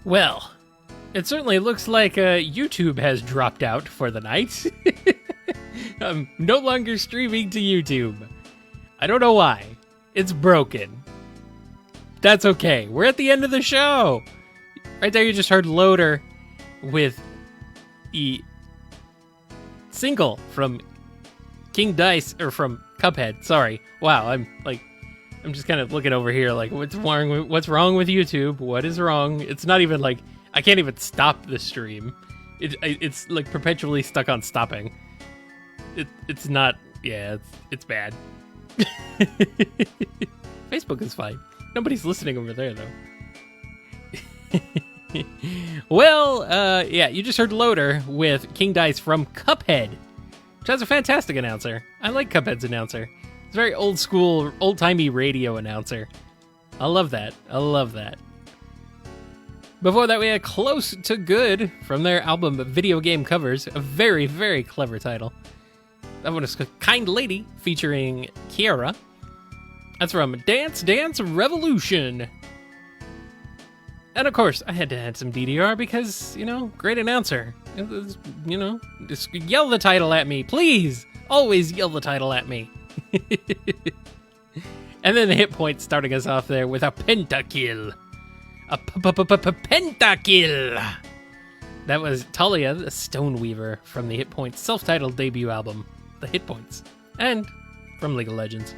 Well, it certainly looks like YouTube has dropped out for the night. I'm no longer streaming to YouTube. I don't know why. It's broken. That's okay. We're at the end of the show. Right there, you just heard Loader with E single from King Dice, or from Cuphead. Sorry. Wow, I'm just kind of looking over here like, what's wrong with YouTube? What is wrong? It's not even like, I can't even stop the stream. It's like perpetually stuck on stopping. It's not, yeah, it's bad. Facebook is fine. Nobody's listening over there, though. Well, yeah, you just heard Loader with King Dice from Cuphead, which has a fantastic announcer. I like Cuphead's announcer. It's a very old school, old-timey radio announcer. I love that. I love that. Before that, we had Close to Good from their album Video Game Covers, a very, very clever title. That one is Kind Lady, featuring Kiara. That's from Dance Dance Revolution. And of course, I had to add some DDR because, you know, great announcer. You know, just yell the title at me, please. Always yell the title at me. And then the hit point starting us off there with a pentakill. A pentakill. That was Talia, the Stoneweaver, from the Hit Points self-titled debut album, The Hit Points, and from League of Legends.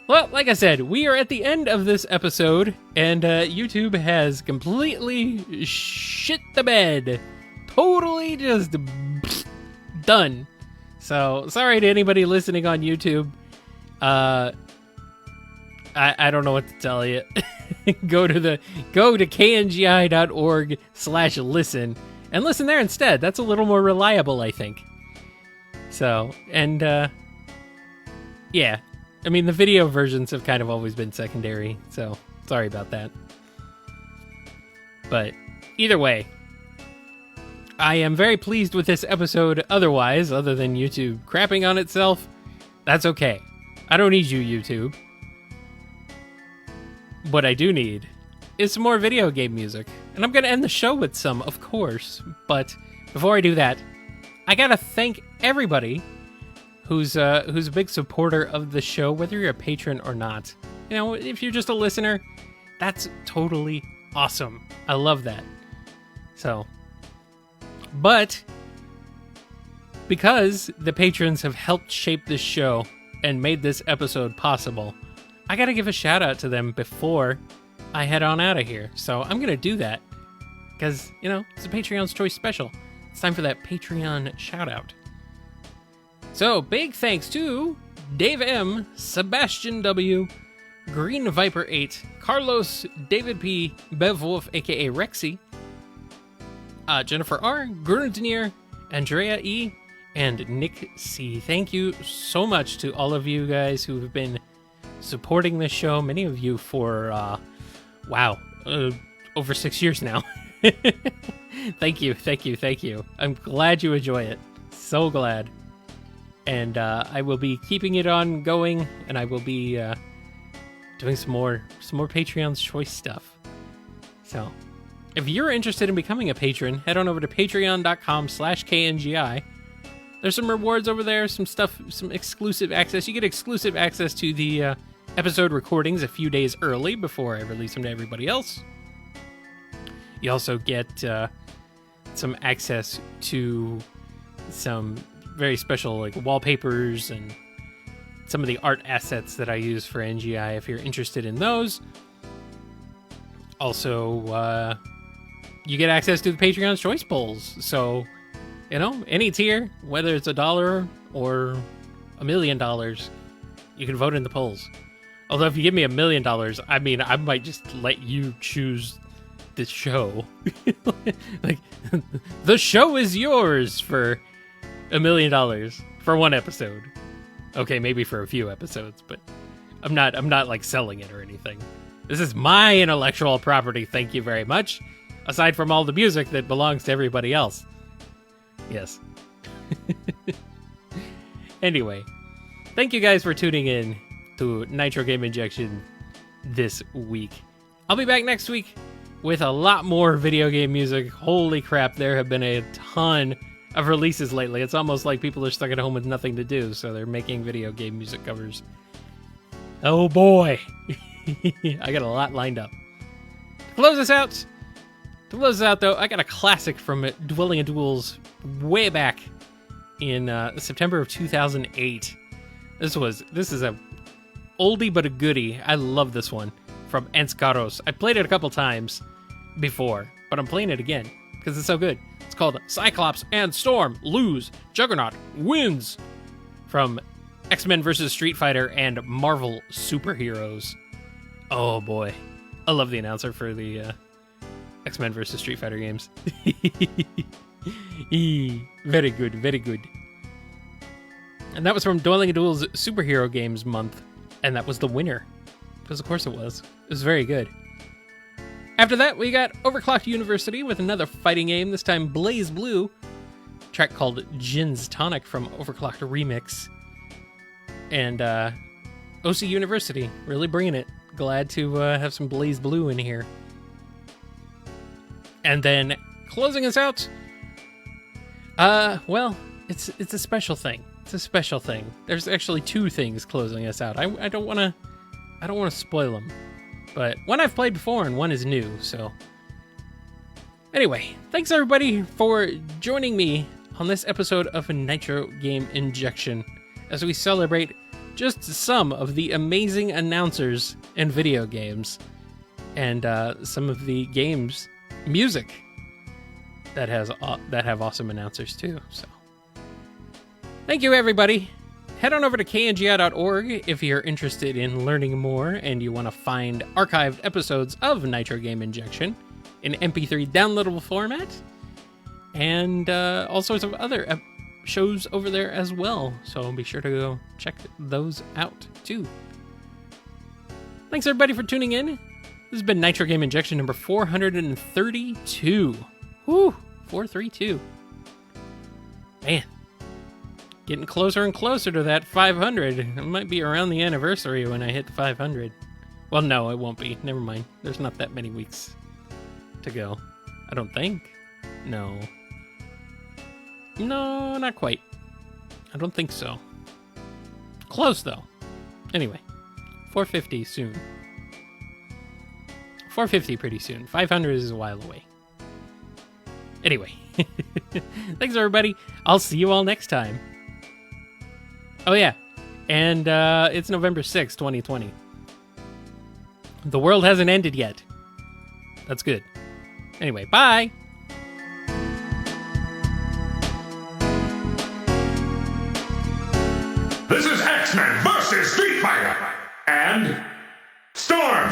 Well, like I said, we are at the end of this episode, and YouTube has completely shit the bed. Totally just done. So, sorry to anybody listening on YouTube. I don't know what to tell you. Go to kngi.org/listen and listen there instead. That's a little more reliable, I think. So, and yeah. I mean, the video versions have kind of always been secondary, so sorry about that. But either way, I am very pleased with this episode otherwise, other than YouTube crapping on itself. That's okay. I don't need you, YouTube. What I do need is some more video game music. And I'm going to end the show with some, of course. But before I do that, I got to thank everybody who's a big supporter of the show, whether you're a patron or not. You know, if you're just a listener, that's totally awesome. I love that. So, but because the patrons have helped shape this show and made this episode possible, I gotta give a shout out to them before I head on out of here. So I'm gonna do that because, you know, it's a Patreon's Choice special. It's time for that Patreon shout out. So, big thanks to Dave M, Sebastian W, Green Viper 8, Carlos, David P, Bev Wolf, aka Rexy, Jennifer R, Gurdenier, Andrea E, and Nick C. Thank you so much to all of you guys who have been supporting this show. Many of you for, over 6 years now. Thank you. I'm glad you enjoy it. So glad. And I will be keeping it on going, and I will be doing some more Patreon's Choice stuff. So, if you're interested in becoming a patron, head on over to patreon.com/KNGI. There's some rewards over there, some stuff, some exclusive access. You get exclusive access to the episode recordings a few days early before I release them to everybody else. You also get some access to some very special like wallpapers and some of the art assets that I use for NGI if you're interested in those. Also, you get access to the Patreon's Choice polls. So, you know, any tier, whether it's $1 or $1 million, you can vote in the polls. Although if you give me $1 million, I mean, I might just let you choose the show. Like, the show is yours for $1 million for one episode. Okay, maybe for a few episodes, but I'm not like selling it or anything. This is my intellectual property, thank you very much. Aside from all the music that belongs to everybody else. Yes. Anyway, thank you guys for tuning in to Nitro Game Injection this week. I'll be back next week with a lot more video game music. Holy crap, there have been a ton of releases lately. It's almost like people are stuck at home with nothing to do, so they're making video game music covers. Oh boy. I got a lot lined up. To close this out, though, I got a classic from Dwelling in Duels way back in September of 2008. This is a oldie but a goodie. I love this one from Enskaros. I played it a couple times before, but I'm playing it again because it's so good. It's called Cyclops and Storm Lose, Juggernaut Wins, from X-Men vs. Street Fighter and Marvel Superheroes. Oh boy, I love the announcer for the X-Men vs. Street Fighter games. Very good, very good. And that was from Dwelling in Duels Superhero Games month, and that was the winner. Because of course it was. It was very good. After that, we got Overclocked University with another fighting game, this time Blaze Blue. A track called Jin's Tonic from Overclocked Remix. And OC University, really bringing it. Glad to have some Blaze Blue in here. And then closing us out, well, it's a special thing. It's a special thing. There's actually two things closing us out. I don't want to spoil them, but one I've played before and one is new. So anyway, thanks everybody for joining me on this episode of Nitro Game Injection as we celebrate just some of the amazing announcers in video games and some of the games music that have awesome announcers too. So thank you everybody. Head on over to KNGI.org if you're interested in learning more and you want to find archived episodes of Nitro Game Injection in MP3 downloadable format, and all sorts of other shows over there as well. So be sure to go check those out too. Thanks everybody for tuning in. This has been Nitro Game Injection number 432. Woo! 432. Man. Getting closer and closer to that 500. It might be around the anniversary when I hit the 500. Well, no, it won't be. Never mind. There's not that many weeks to go. I don't think. No. No, not quite. I don't think so. Close, though. Anyway. 450 soon. 450 pretty soon. 500 is a while away. Anyway. Thanks, everybody. I'll see you all next time. Oh, yeah. And it's November 6th, 2020. The world hasn't ended yet. That's good. Anyway, bye! This is X-Men vs. Street Fighter and Storm!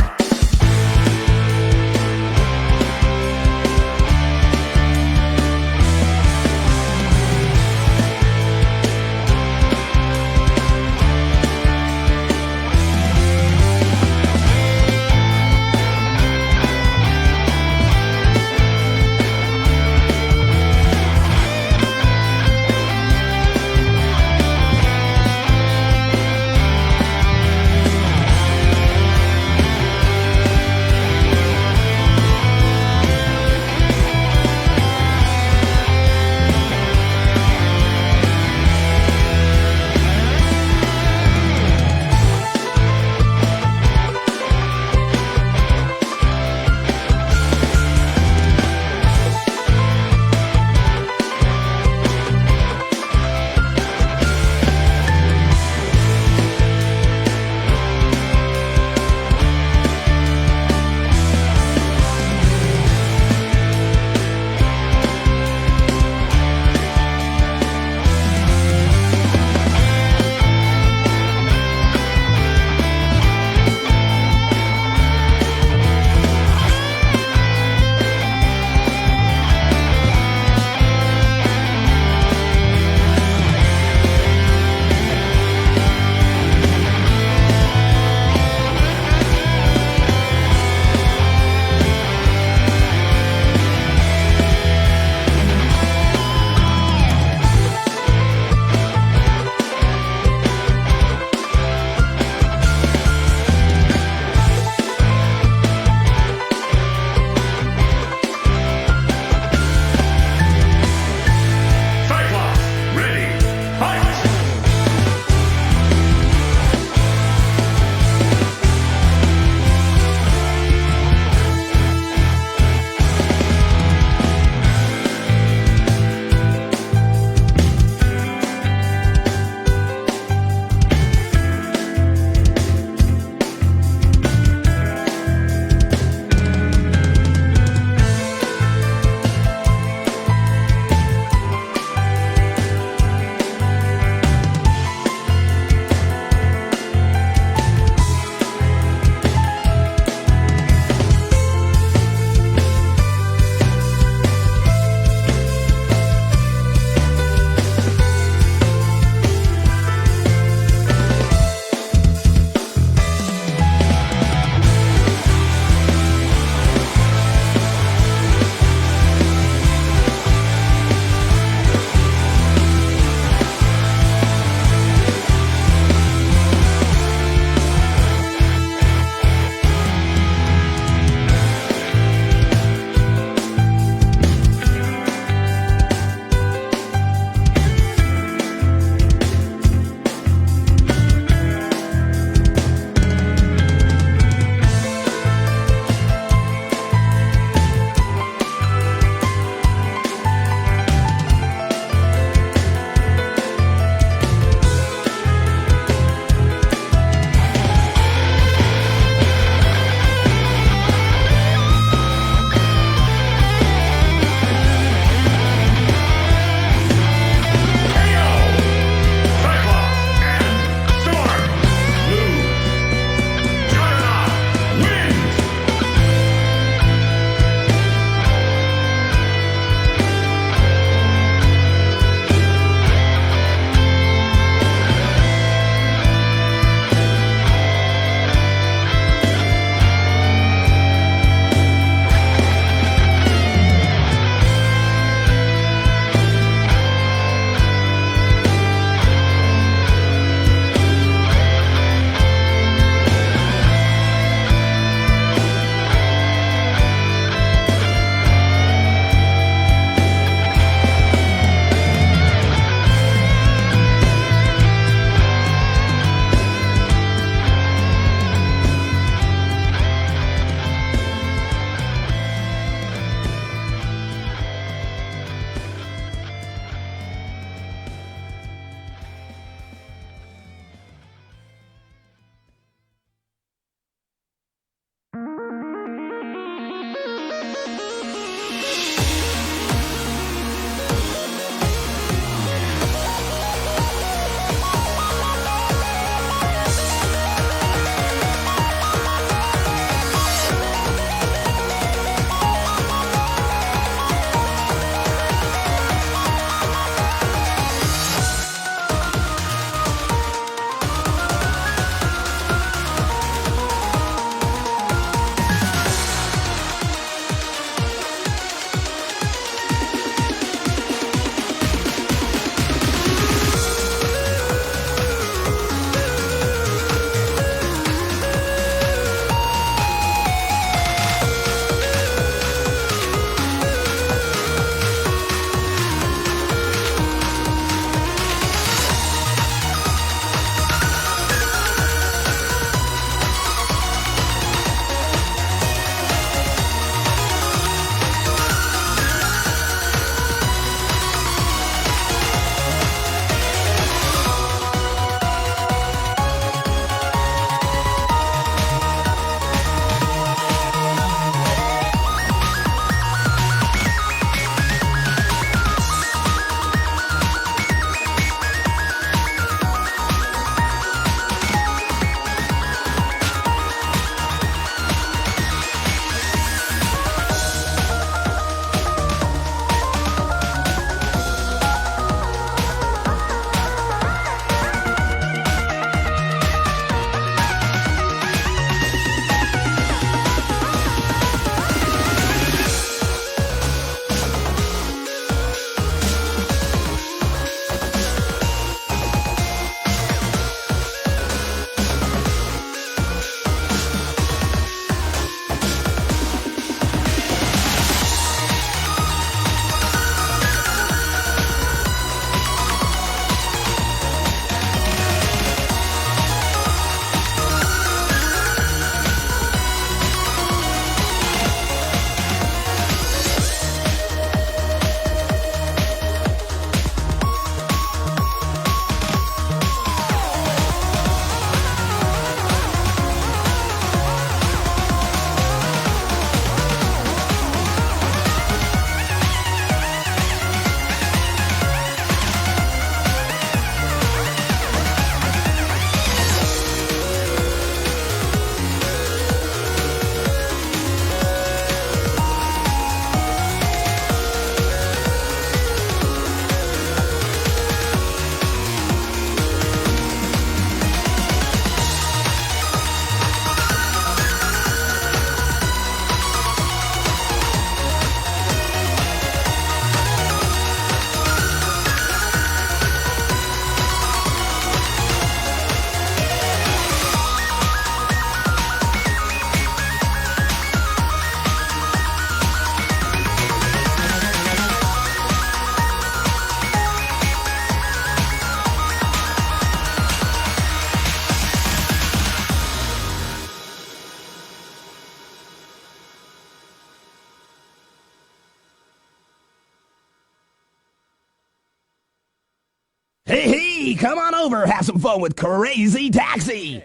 come on over, have some fun with Crazy Taxi.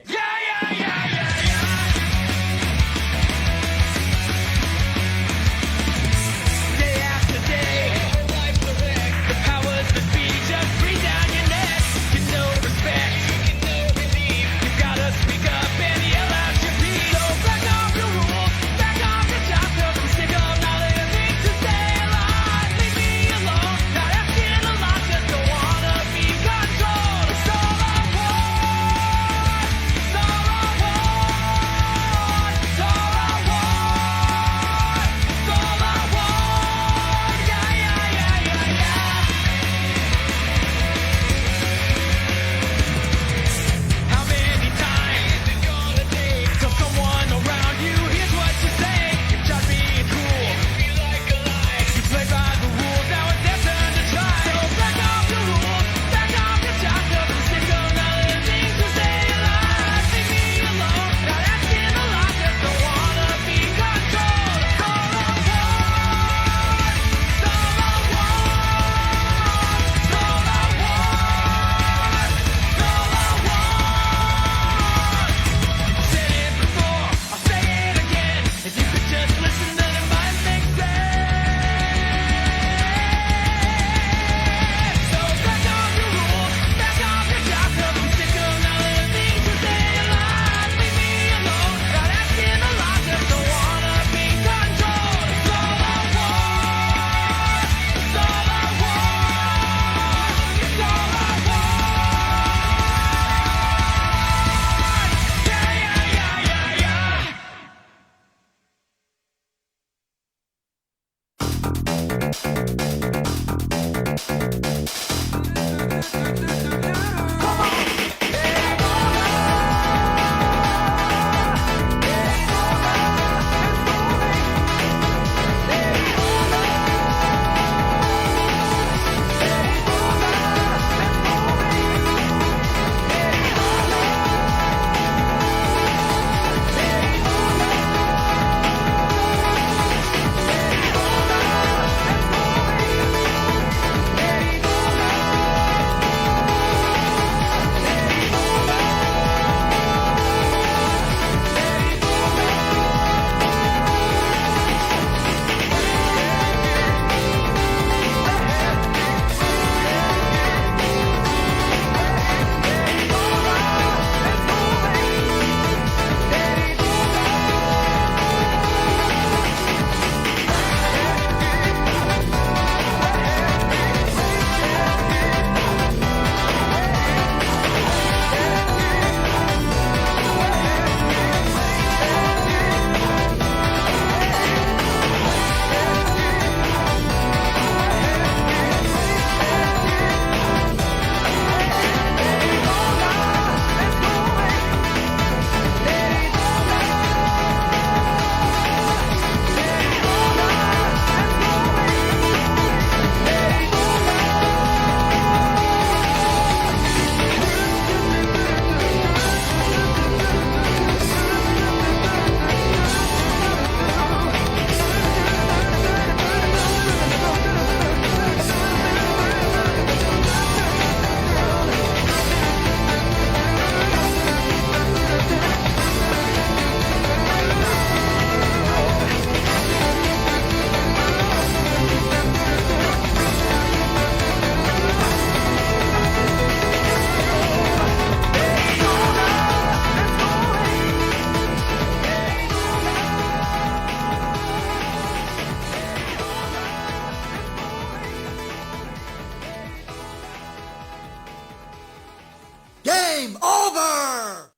Game over!